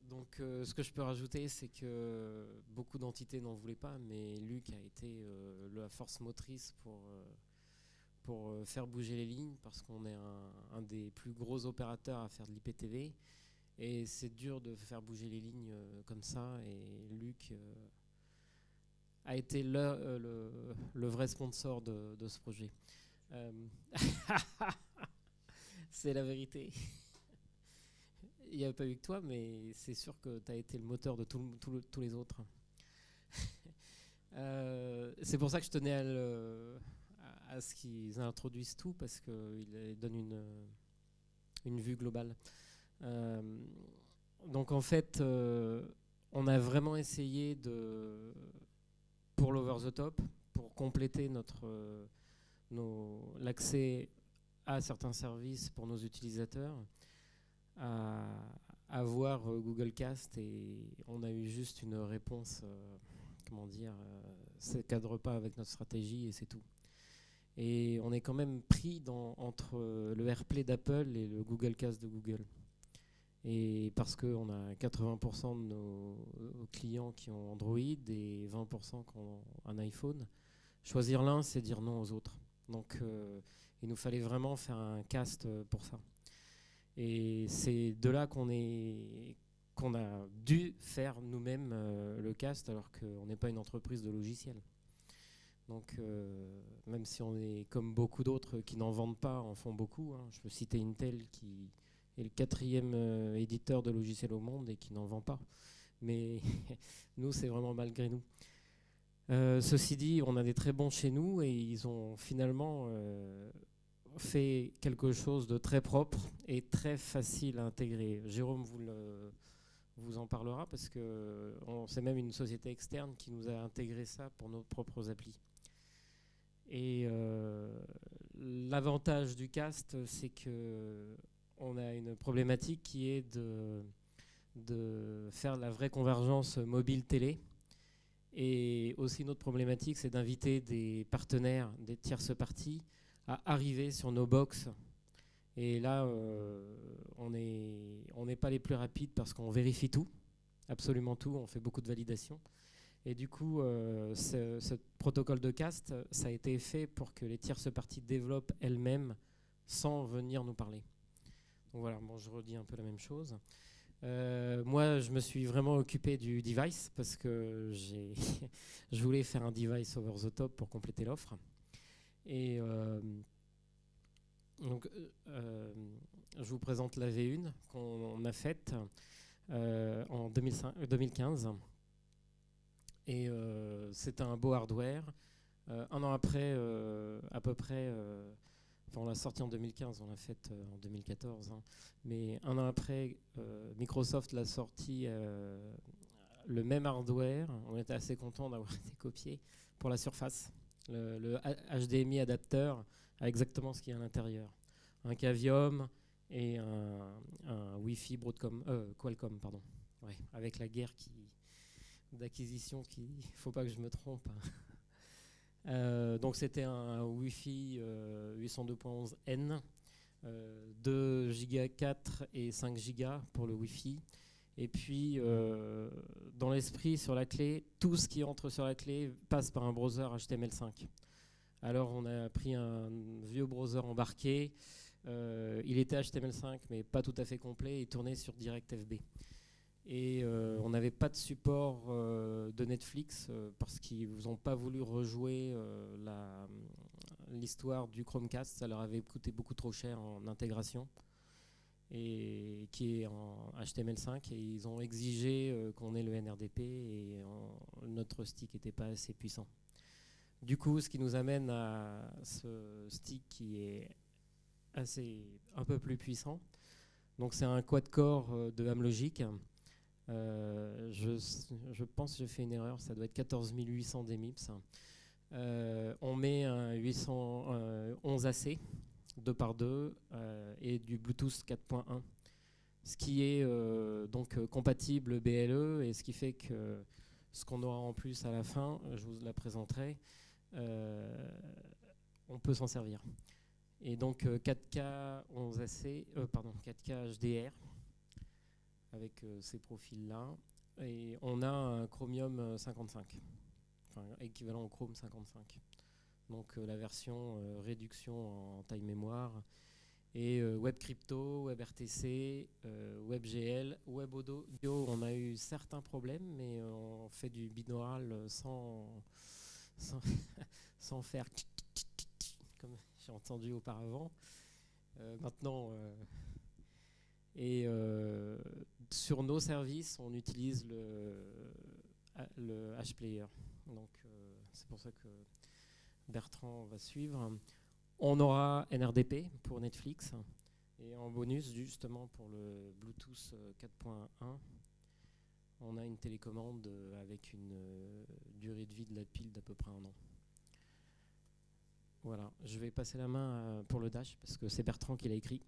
Donc ce que je peux rajouter, c'est que beaucoup d'entités n'en voulaient pas, mais Luc a été la force motrice pour faire bouger les lignes, parce qu'on est un des plus gros opérateurs à faire de l'IPTV, et c'est dur de faire bouger les lignes comme ça, et Luc a été le vrai sponsor de ce projet. C'est la vérité. Il n'y a pas eu que toi, mais c'est sûr que tu as été le moteur de tous les autres. C'est pour ça que je tenais à ce qu'ils introduisent tout, parce qu'ils donnent une vue globale. Donc en fait, on a vraiment essayé pour l'over the top, pour compléter l'accès à certains services pour nos utilisateurs, à avoir Google Cast, et on a eu juste une réponse, ça ne cadre pas avec notre stratégie et c'est tout. Et on est quand même pris entre le AirPlay d'Apple et le Google Cast de Google. Et parce qu'on a 80% de nos clients qui ont Android et 20% qui ont un iPhone, choisir l'un, c'est dire non aux autres. Donc il nous fallait vraiment faire un cast pour ça. Et c'est de là qu'on a dû faire nous-mêmes le cast, alors qu'on n'est pas une entreprise de logiciels. Donc même si on est comme beaucoup d'autres qui n'en vendent pas, en font beaucoup. Je peux citer Intel qui est le 4e éditeur de logiciels au monde et qui n'en vend pas. Mais nous, c'est vraiment malgré nous. Ceci dit, on a des très bons chez nous, et ils ont finalement fait quelque chose de très propre et très facile à intégrer. Jérôme vous en parlera, parce que c'est même une société externe qui nous a intégré ça pour nos propres applis. Et l'avantage du cast, c'est qu'on a une problématique qui est de faire la vraie convergence mobile-télé. Et aussi notre problématique, c'est d'inviter des partenaires, des tierces parties, à arriver sur nos box. Et là, on n'est pas les plus rapides, parce qu'on vérifie tout, absolument tout, on fait beaucoup de validation. Et du coup, ce protocole de cast, ça a été fait pour que les tierces parties développent elles-mêmes sans venir nous parler. Donc voilà, bon, je redis un peu la même chose. Moi, je me suis vraiment occupé du device, parce que je voulais faire un device over the top pour compléter l'offre. Et Donc, je vous présente la V1 qu'on a faite en 2015. Et c'est un beau hardware. Un an après, à peu près, enfin, on l'a sorti en 2015, on l'a faite en 2014, hein, mais un an après, Microsoft l'a sorti le même hardware. On était assez content d'avoir été copié pour la Surface. Le HDMI adapteur a exactement ce qu'il y a à l'intérieur. Un Cavium et un Wi-Fi Qualcomm, pardon. Ouais, avec la guerre d'acquisition, il ne faut pas que je me trompe. Donc c'était un Wi-Fi 802.11n, 2 Go 4 et 5 Go pour le Wi-Fi. Et puis, dans l'esprit, sur la clé, tout ce qui entre sur la clé passe par un browser HTML5. Alors, on a pris un vieux browser embarqué. Il était HTML5, mais pas tout à fait complet. Il tournait sur DirectFB. Et on n'avait pas de support de Netflix parce qu'ils n'ont pas voulu rejouer l'histoire du Chromecast. Ça leur avait coûté beaucoup trop cher en intégration, et qui est en HTML5, et ils ont exigé qu'on ait le NRDP, et notre stick n'était pas assez puissant. Du coup, ce qui nous amène à ce stick qui est un peu plus puissant. Donc c'est un quad-core de Amlogic. Je pense que j'ai fait une erreur, ça doit être 14800 DMIPS. On met un 811 AC 2x2 et du Bluetooth 4.1, ce qui est donc compatible BLE, et ce qui fait que ce qu'on aura en plus à la fin, je vous la présenterai, on peut s'en servir. Et donc 4K 11 AC, 4K HDR avec ces profils-là, et on a un Chromium 55, enfin équivalent au Chrome 55. Donc la version réduction en taille mémoire, et WebCrypto, WebRTC, WebGL, WebAudio. On a eu certains problèmes, mais on fait du binaural sans faire comme j'ai entendu auparavant. Maintenant, sur nos services, on utilise le HPlayer. Donc c'est pour ça que Bertrand va suivre. On aura NRDP pour Netflix, et en bonus, justement pour le Bluetooth 4.1, on a une télécommande avec une durée de vie de la pile d'à peu près 1 an. Voilà, je vais passer la main pour le Dash parce que c'est Bertrand qui l'a écrit.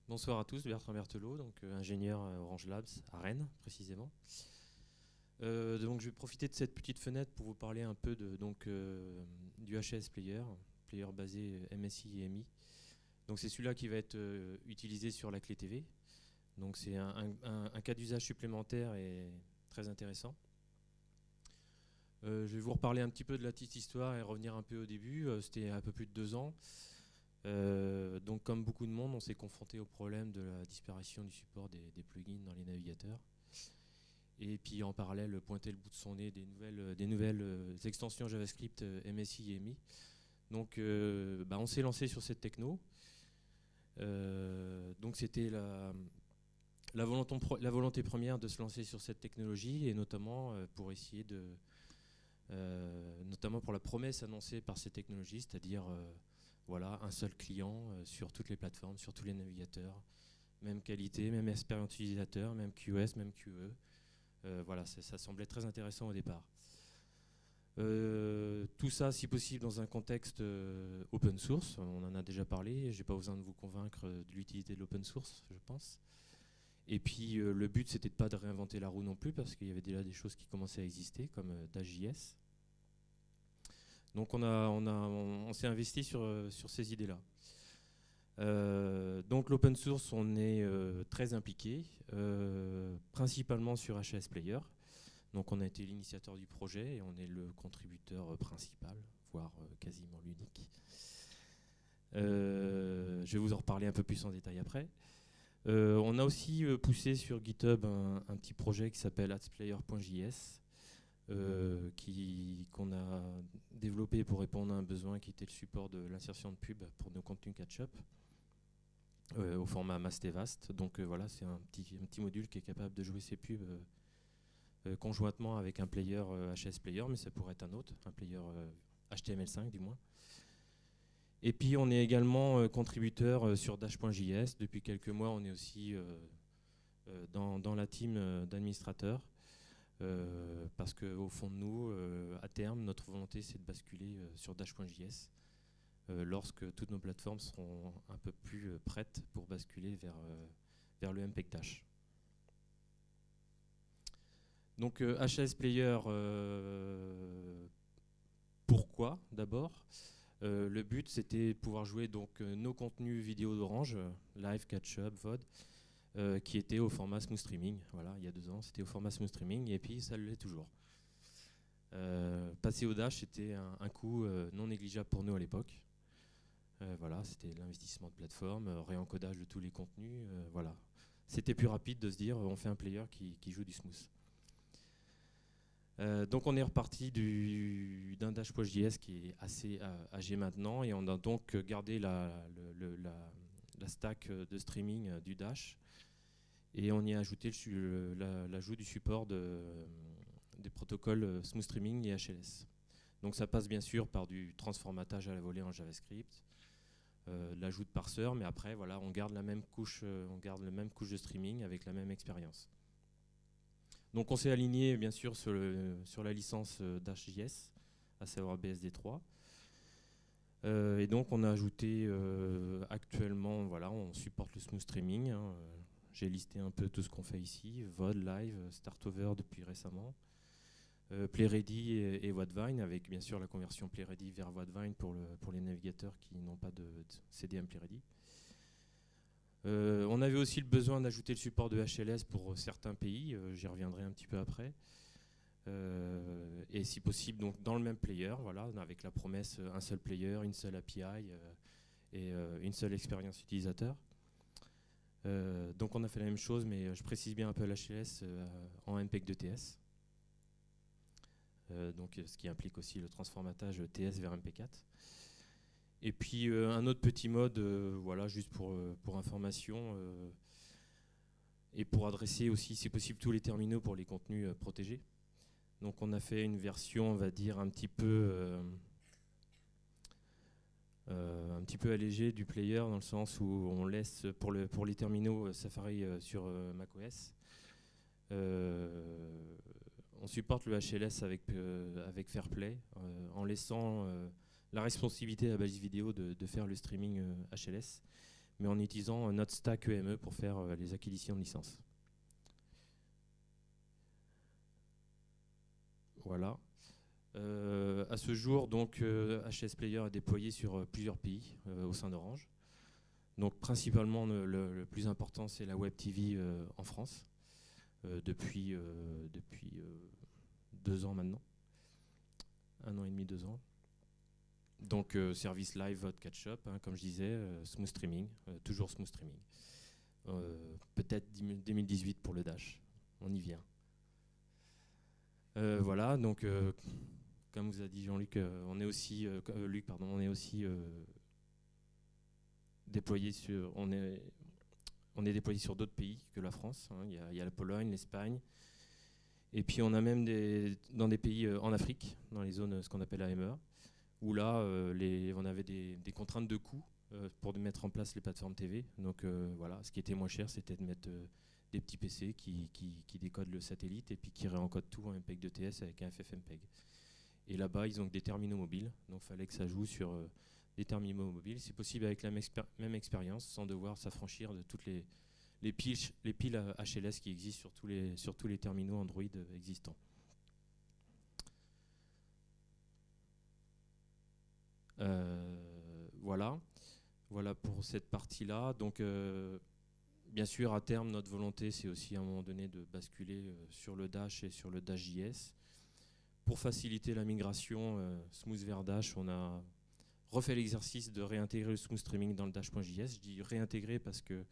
Bonsoir à tous, Bertrand Berthelot, donc ingénieur Orange Labs à Rennes précisément. Donc je vais profiter de cette petite fenêtre pour vous parler un peu du HS Player basé MSI et MI. Donc c'est celui-là qui va être utilisé sur la clé TV. Donc c'est un cas d'usage supplémentaire et très intéressant. Je vais vous reparler un petit peu de la petite histoire et revenir un peu au début. C'était un peu plus de 2 ans. Donc comme beaucoup de monde, on s'est confronté au problème de la disparition du support des plugins dans les navigateurs. Et puis en parallèle, pointer le bout de son nez des nouvelles extensions JavaScript MSI et MI. Donc on s'est lancé sur cette techno. Donc c'était la volonté première de se lancer sur cette technologie, et notamment pour essayer notamment pour la promesse annoncée par ces technologies, c'est-à-dire voilà, un seul client sur toutes les plateformes, sur tous les navigateurs, même qualité, même expérience utilisateur, même QoS, même QE. Voilà, ça semblait très intéressant au départ. Tout ça, si possible, dans un contexte open source. On en a déjà parlé, je n'ai pas besoin de vous convaincre de l'utilité de l'open source, je pense. Et puis le but, c'était de pas de réinventer la roue non plus, parce qu'il y avait déjà des choses qui commençaient à exister, comme Dash.js. Donc on s'est investi sur ces idées-là. Donc l'open source, on est très impliqué, principalement sur HS Player. Donc on a été l'initiateur du projet et on est le contributeur principal, voire quasiment l'unique. Je vais vous en reparler un peu plus en détail après. On a aussi poussé sur GitHub un petit projet qui s'appelle adsplayer.js, qu'on a développé pour répondre à un besoin qui était le support de l'insertion de pub pour nos contenus catch-up au format Mastevast. Donc voilà, c'est un petit module qui est capable de jouer ces pubs conjointement avec un player HS Player, mais ça pourrait être un autre, un player HTML5 du moins. Et puis on est également contributeur sur Dash.js. Depuis quelques mois, on est aussi dans la team d'administrateurs. Parce qu'au fond de nous, à terme, notre volonté c'est de basculer sur Dash.js lorsque toutes nos plateformes seront un peu plus prêtes pour basculer vers le MPEG Dash. Donc HS Player, pourquoi d'abord le but c'était de pouvoir jouer donc, nos contenus vidéo d'Orange, live, catch-up, VOD, qui était au format smooth streaming. Voilà, il y a 2 ans, c'était au format smooth streaming et puis ça l'est toujours. Passer au Dash, c'était un coût non négligeable pour nous à l'époque. Voilà, c'était l'investissement de plateforme, réencodage de tous les contenus. Voilà, c'était plus rapide de se dire on fait un player qui joue du smooth. Donc on est reparti d'un Dash.js qui est assez âgé maintenant et on a donc gardé la stack de streaming du Dash et on y a ajouté l'ajout du support des protocoles Smooth Streaming et HLS. Donc ça passe bien sûr par du transformatage à la volée en JavaScript, l'ajout de parseur, mais après voilà, on garde la même couche de streaming avec la même expérience. Donc on s'est aligné bien sûr sur la licence Dash.js, à savoir BSD3. Et donc on a ajouté actuellement, voilà, on supporte le smooth streaming. Hein, j'ai listé un peu tout ce qu'on fait ici, VOD, Live, Startover depuis récemment, PlayReady et Wattvine, avec bien sûr la conversion PlayReady vers Wattvine pour les navigateurs qui n'ont pas de CDM PlayReady. On avait aussi le besoin d'ajouter le support de HLS pour certains pays, j'y reviendrai un petit peu après. Et si possible donc dans le même player, voilà, avec la promesse un seul player, une seule API et une seule expérience utilisateur. Donc on a fait la même chose, mais je précise bien un peu l'HLS en MPEG 2TS. Donc ce qui implique aussi le transformatage TS vers MP4. Et puis un autre petit mode, voilà, juste pour information, et pour adresser aussi, si possible, tous les terminaux pour les contenus protégés. Donc on a fait une version, on va dire, un petit peu allégée du player, dans le sens où on laisse, pour les terminaux Safari sur macOS, on supporte le HLS avec Fairplay, en laissant la responsabilité à la balise vidéo de faire le streaming HLS, mais en utilisant notre stack EME pour faire les acquisitions de licences. Voilà. À ce jour, donc, HS Player est déployé sur plusieurs pays au sein d'Orange. Donc principalement, le plus important, c'est la Web TV en France, depuis 2 ans maintenant. 1 an et demi, 2 ans. Donc service live, VOD, catch-up, hein, comme je disais, smooth streaming, toujours smooth streaming. Peut-être 2018 pour le Dash, on y vient. Voilà, donc comme vous a dit Jean-Luc, on est aussi, déployé sur, on est déployé sur d'autres pays que la France. Hein. Il y a la Pologne, l'Espagne, et puis on a même dans des pays en Afrique, dans les zones ce qu'on appelle AME, où là on avait des contraintes de coût pour mettre en place les plateformes TV. Donc voilà, ce qui était moins cher, c'était de mettre des petits PC qui décodent le satellite et puis qui réencodent tout en MPEG 2TS avec un FFmpeg. Et là-bas, ils ont que des terminaux mobiles, donc il fallait que ça joue sur des terminaux mobiles, si possible avec la même expérience, sans devoir s'affranchir de toutes les piles HLS qui existent sur tous les terminaux Android existants. Voilà pour cette partie-là. Donc, bien sûr, à terme, notre volonté, c'est aussi à un moment donné de basculer sur le Dash et sur le Dash.js. Pour faciliter la migration Smooth vers Dash, on a refait l'exercice de réintégrer le Smooth Streaming dans le Dash.js. Je dis réintégrer parce que,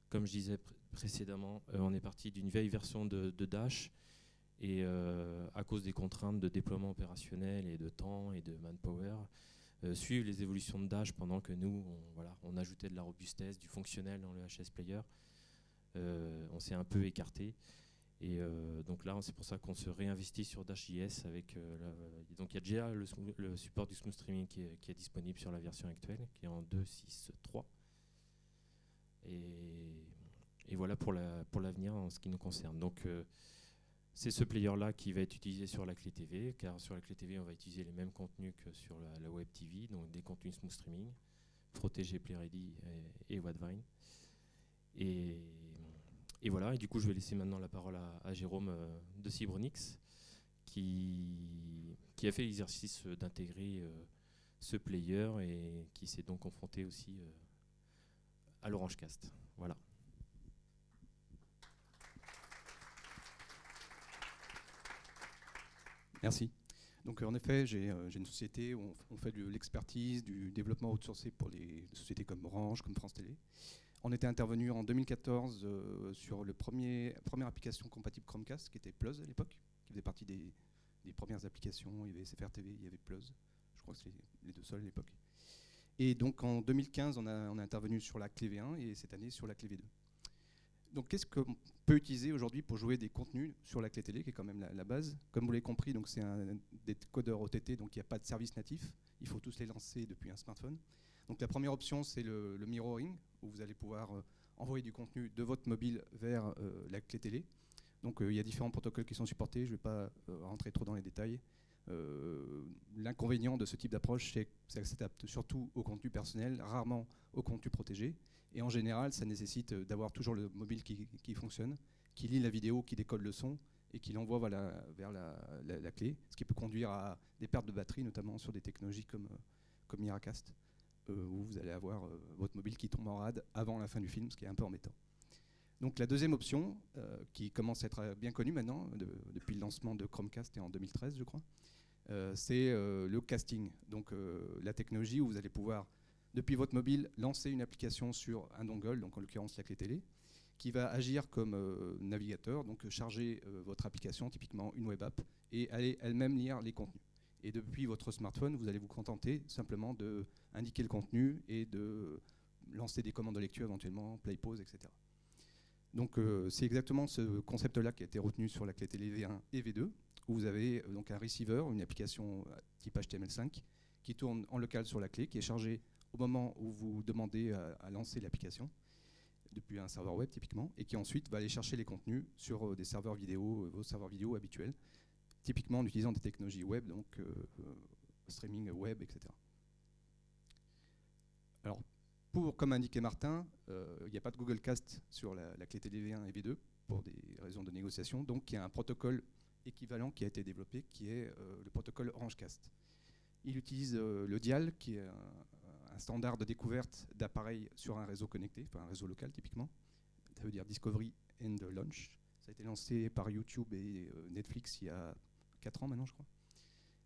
comme je disais précédemment, on est parti d'une vieille version de Dash. Et à cause des contraintes de déploiement opérationnel et de temps et de manpower, suivre les évolutions de Dash pendant que nous, on ajoutait de la robustesse, du fonctionnel dans le HS Player. On s'est un peu écarté. Et donc là, c'est pour ça qu'on se réinvestit sur Dash.js avec donc il y a déjà le support du smooth streaming qui est disponible sur la version actuelle, qui est en 2.6.3. Et voilà pour l'avenir en ce qui nous concerne. Donc c'est ce player-là qui va être utilisé sur la clé TV, car sur la clé TV, on va utiliser les mêmes contenus que sur la Web TV, donc des contenus smooth streaming, protégés PlayReady et Wattvine. Et voilà, et du coup, je vais laisser maintenant la parole à Jérôme de Cybronix, qui a fait l'exercice d'intégrer ce player et qui s'est donc confronté aussi à l'OrangeCast. Voilà. Merci. Donc en effet, j'ai une société où on fait de l'expertise, du développement outsourcé pour des sociétés comme Orange, comme France Télé. On était intervenu en 2014 sur la première application compatible Chromecast, qui était Plus à l'époque, qui faisait partie des premières applications. Il y avait SFR TV, il y avait Plus. Je crois que c'est les deux seuls à l'époque. Et donc en 2015, on a intervenu sur la clé V1 et cette année sur la clé V2. Donc qu'est-ce qu'on peut utiliser aujourd'hui pour jouer des contenus sur la clé télé, qui est quand même la base. Comme vous l'avez compris, donc c'est un décodeur OTT, donc il n'y a pas de service natif. Il faut tous les lancer depuis un smartphone. Donc la première option, c'est le mirroring, où vous allez pouvoir envoyer du contenu de votre mobile vers la clé télé. Donc il y a différents protocoles qui sont supportés, je ne vais pas rentrer trop dans les détails. L'inconvénient de ce type d'approche, c'est que ça s'adapte surtout au contenu personnel, rarement au contenu protégé. Et en général, ça nécessite d'avoir toujours le mobile qui fonctionne, qui lit la vidéo, qui décode le son et qui l'envoie vers la clé, ce qui peut conduire à des pertes de batterie, notamment sur des technologies comme Miracast, où vous allez avoir votre mobile qui tombe en rade avant la fin du film, ce qui est un peu embêtant. Donc la deuxième option, qui commence à être bien connue maintenant, depuis le lancement de Chromecast et en 2013, je crois, c'est le casting. Donc la technologie où vous allez pouvoir, depuis votre mobile, lancer une application sur un dongle, donc en l'occurrence la clé télé, qui va agir comme navigateur, donc charger votre application, typiquement une web app, et aller elle-même lire les contenus. Et depuis votre smartphone, vous allez vous contenter simplement d'indiquer le contenu et de lancer des commandes de lecture éventuellement, play, pause, etc. Donc c'est exactement ce concept-là qui a été retenu sur la clé télé V1 et V2, où vous avez donc un receiver, une application type HTML5, qui tourne en local sur la clé, qui est chargée au moment où vous demandez à lancer l'application, depuis un serveur web typiquement, et qui ensuite va aller chercher les contenus sur des serveurs vidéo, vos serveurs vidéo habituels, typiquement en utilisant des technologies web, donc streaming web, etc. Alors, comme indiquait Martin, il n'y a pas de Google Cast sur la clé télé V1 et V2 pour des raisons de négociation, donc il y a un protocole équivalent qui a été développé, qui est le protocole OrangeCast. Il utilise le dial, qui est un standard de découverte d'appareils sur un réseau connecté, enfin un réseau local typiquement. Ça veut dire Discovery and Launch. Ça a été lancé par YouTube et Netflix il y a 4 ans maintenant, je crois.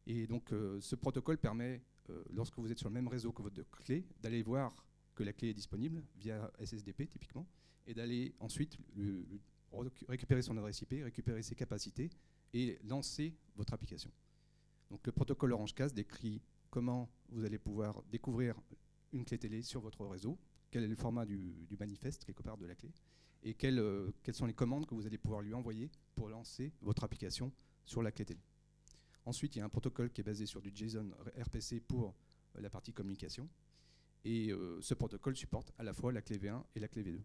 Et donc ce protocole permet, lorsque vous êtes sur le même réseau que votre clé, d'aller voir que la clé est disponible via SSDP typiquement, et d'aller ensuite récupérer son adresse IP, récupérer ses capacités et lancer votre application. Donc le protocole OrangeCast décrit comment vous allez pouvoir découvrir une clé télé sur votre réseau, quel est le format du manifeste, quelque part, de la clé, et quelles sont les commandes que vous allez pouvoir lui envoyer pour lancer votre application sur la clé télé. Ensuite, il y a un protocole qui est basé sur du JSON RPC pour la partie communication, et ce protocole supporte à la fois la clé V1 et la clé V2.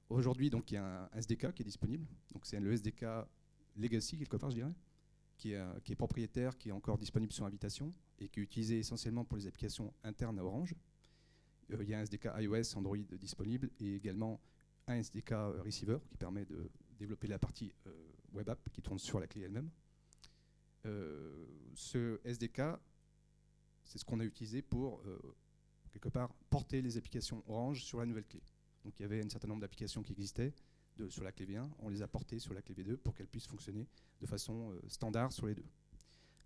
Aujourd'hui, donc, il y a un SDK qui est disponible, donc c'est le SDK Legacy, quelque part, je dirais, qui est propriétaire, qui est encore disponible sur invitation et qui est utilisé essentiellement pour les applications internes à Orange. Il y a un SDK iOS, Android disponible et également un SDK Receiver qui permet de développer la partie web app qui tourne sur la clé elle-même. Ce SDK, c'est ce qu'on a utilisé pour, quelque part, porter les applications Orange sur la nouvelle clé. Donc il y avait un certain nombre d'applications qui existaient sur la clé V1, on les a portées sur la clé V2 pour qu'elles puissent fonctionner de façon standard sur les deux.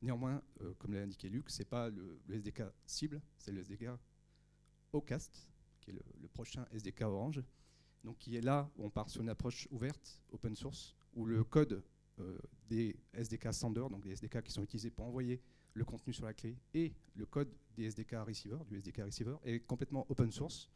Néanmoins, comme l'a indiqué Luc, ce n'est pas le SDK cible, c'est le SDK OCast, qui est le prochain SDK Orange, donc qui est là où on part sur une approche ouverte, open source, où le code des SDK sender, donc des SDK qui sont utilisés pour envoyer le contenu sur la clé, et le code des SDK receiver, du SDK receiver, est complètement open source,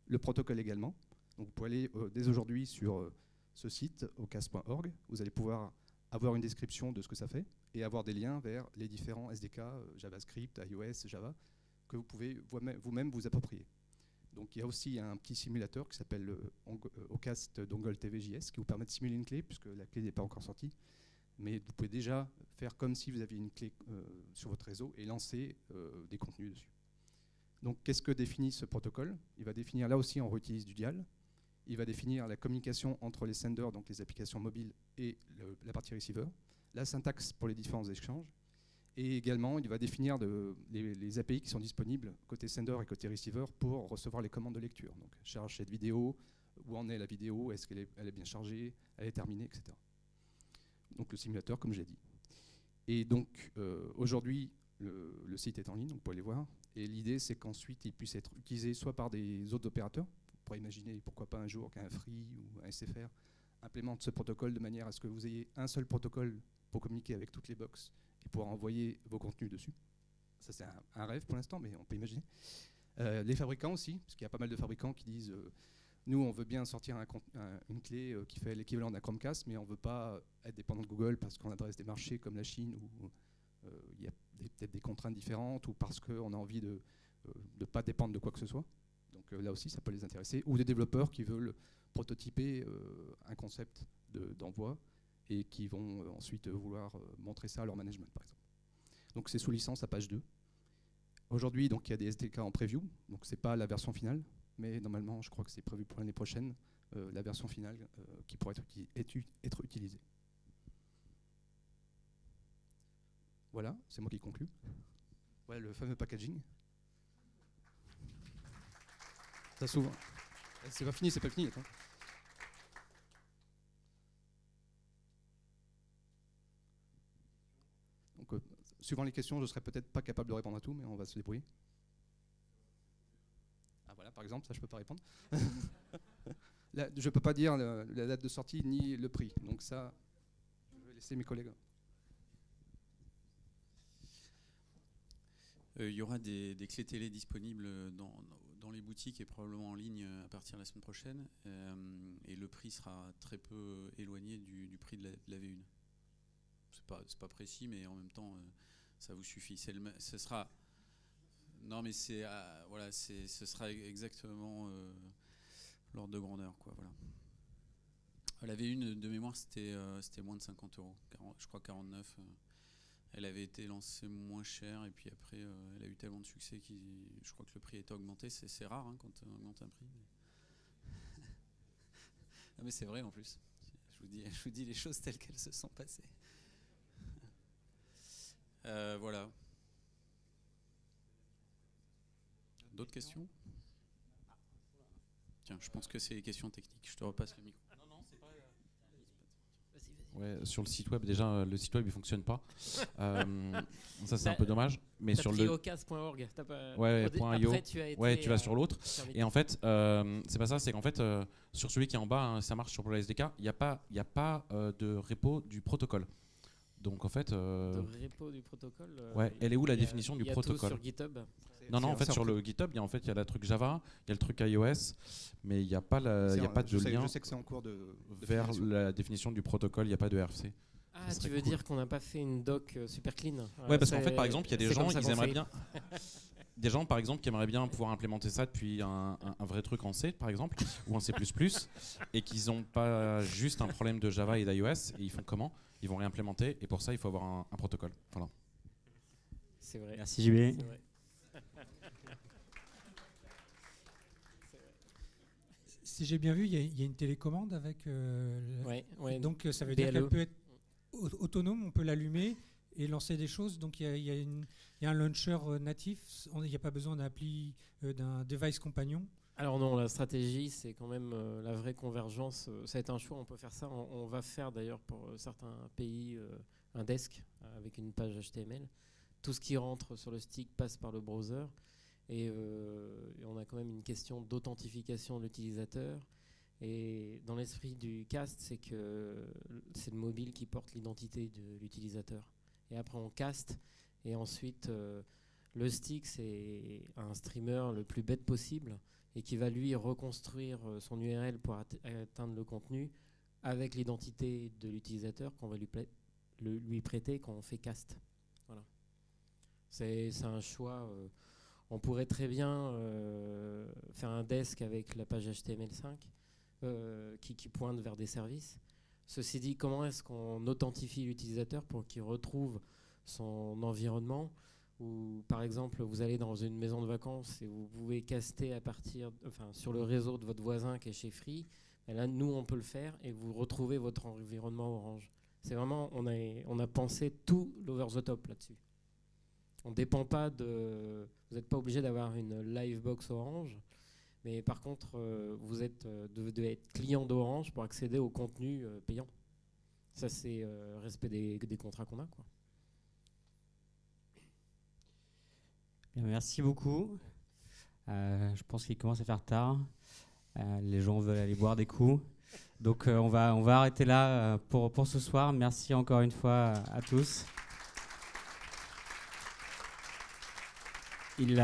le protocole également. Donc vous pouvez aller dès aujourd'hui sur ce site, ocas.org, vous allez pouvoir avoir une description de ce que ça fait et avoir des liens vers les différents SDK, JavaScript, iOS, Java, que vous pouvez vous-même vous approprier. Donc il y a aussi un petit simulateur qui s'appelle le Ocast Dongle TVJS qui vous permet de simuler une clé puisque la clé n'est pas encore sortie. Mais vous pouvez déjà faire comme si vous aviez une clé sur votre réseau et lancer des contenus dessus. Donc qu'est-ce que définit ce protocole? Il va définir, là aussi on réutilise du dial, il va définir la communication entre les senders, donc les applications mobiles, et la partie receiver, la syntaxe pour les différents échanges, et également il va définir les API qui sont disponibles côté sender et côté receiver pour recevoir les commandes de lecture. Donc charge cette vidéo, où en est la vidéo, est-ce qu'elle est bien chargée, elle est terminée, etc. Donc le simulateur, comme j'ai dit. Et donc aujourd'hui, le site est en ligne, donc vous pouvez aller voir. Et l'idée, c'est qu'ensuite, il puisse être utilisé soit par des autres opérateurs. On pourrait imaginer, pourquoi pas un jour qu'un Free ou un SFR implémente ce protocole de manière à ce que vous ayez un seul protocole pour communiquer avec toutes les box et pouvoir envoyer vos contenus dessus. Ça, c'est un rêve pour l'instant, mais on peut imaginer. Les fabricants aussi, parce qu'il y a pas mal de fabricants qui disent nous, on veut bien sortir une clé qui fait l'équivalent d'un Chromecast, mais on ne veut pas être dépendant de Google parce qu'on adresse des marchés comme la Chine où il y a peut-être des contraintes différentes ou parce qu'on a envie de ne pas dépendre de quoi que ce soit. Donc là aussi, ça peut les intéresser. Ou des développeurs qui veulent prototyper un concept d'envoi et qui vont ensuite vouloir montrer ça à leur management, par exemple. Donc c'est sous licence à page 2. Aujourd'hui, donc, il y a des SDK en preview, donc ce n'est pas la version finale, mais normalement, je crois que c'est prévu pour l'année prochaine, la version finale qui pourrait être utilisée. Voilà, c'est moi qui conclue. Voilà le fameux packaging. Ça s'ouvre. C'est pas fini, c'est pas fini. Attends. Donc, suivant les questions, je serai peut-être pas capable de répondre à tout, mais on va se débrouiller. Ah voilà, par exemple, ça je peux pas répondre. Là, je peux pas dire la date de sortie ni le prix. Donc ça, je vais laisser mes collègues. Il y aura des clés télé disponibles dans les boutiques et probablement en ligne à partir de la semaine prochaine. Et le prix sera très peu éloigné du prix de la V1. C'est pas précis, mais en même temps, ça vous suffit. Ce sera... Non, mais voilà, ce sera exactement l'ordre de grandeur, quoi, voilà. La V1 de mémoire, c'était moins de 50 €, je crois 49. Elle avait été lancée moins cher et puis après, elle a eu tellement de succès que je crois que le prix a été augmenté. C'est rare hein, quand on augmente un prix. Non, mais c'est vrai en plus. Je vous dis les choses telles qu'elles se sont passées. Voilà. D'autres questions? Tiens, je pense que c'est les questions techniques. Je te repasse le micro. Non, c'est pas... Ouais, sur le site web, déjà, le site web, il fonctionne pas. Ça, c'est un peu dommage. Mais sur le ocas.org, ouais, .io. Après, tu vas sur l'autre. Et en fait, c'est pas ça. C'est qu'en fait, sur celui qui est en bas, hein, ça marche sur le SDK. Il n'y a pas de repo du protocole. Donc en fait, de repo du protocole. Ouais, elle est où la définition du protocole? Tout sur GitHub. Non, en fait, sur le GitHub, il y a le truc Java, il y a le truc iOS, mais il n'y a pas, de lien je sais que c'est en cours vers la définition du protocole, il n'y a pas de RFC. Ah, tu veux dire qu'on n'a pas fait une doc super clean? Ouais, parce qu'en fait, par exemple, il y a des gens, ils aimeraient bien... Des gens, par exemple, qui aimeraient bien pouvoir implémenter ça depuis un vrai truc en C, par exemple, ou en C++, et qu'ils n'ont pas juste un problème de Java et d'iOS, et ils font comment? Ils vont réimplémenter, et pour ça, il faut avoir un protocole. Voilà. C'est vrai. Merci JB. Si j'ai bien vu, il y a une télécommande avec. Ouais. Donc ça veut dire qu'elle peut être autonome, on peut l'allumer et lancer des choses. Donc il y a un launcher natif, il n'y a pas besoin d'un device compagnon. Alors non, la stratégie, c'est quand même la vraie convergence. Ça va être un choix, on peut faire ça. On va faire d'ailleurs pour certains pays un desk avec une page HTML. Tout ce qui rentre sur le stick passe par le browser. Et on a quand même une question d'authentification de l'utilisateur. Et dans l'esprit du cast, c'est que c'est le mobile qui porte l'identité de l'utilisateur. Et après, on caste. Et ensuite, le stick, c'est un streamer le plus bête possible et qui va lui reconstruire son URL pour atteindre le contenu avec l'identité de l'utilisateur qu'on va lui prêter quand on fait cast. Voilà. C'est un choix. On pourrait très bien faire un desk avec la page HTML5 qui pointe vers des services. Ceci dit, comment est-ce qu'on authentifie l'utilisateur pour qu'il retrouve son environnement? Ou par exemple, vous allez dans une maison de vacances et vous pouvez caster sur le réseau de votre voisin qui est chez Free. Et là, nous, on peut le faire et vous retrouvez votre environnement Orange. C'est vraiment, on a pensé tout l'over the top là-dessus. On ne dépend pas de... Vous n'êtes pas obligé d'avoir une Livebox Orange, mais par contre, vous devez être client d'Orange pour accéder au contenu payant. Ça, c'est respect des contrats qu'on a, quoi. Bien, merci beaucoup. Je pense qu'il commence à faire tard. Les gens veulent aller boire des coups. Donc on va arrêter là pour ce soir. Merci encore une fois à tous. Il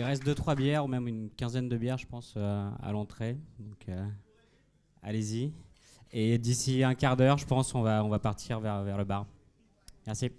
reste 2-3 bières ou même une quinzaine de bières, je pense, à l'entrée. Donc allez-y. Et d'ici un quart d'heure, je pense, on va partir vers le bar. Merci.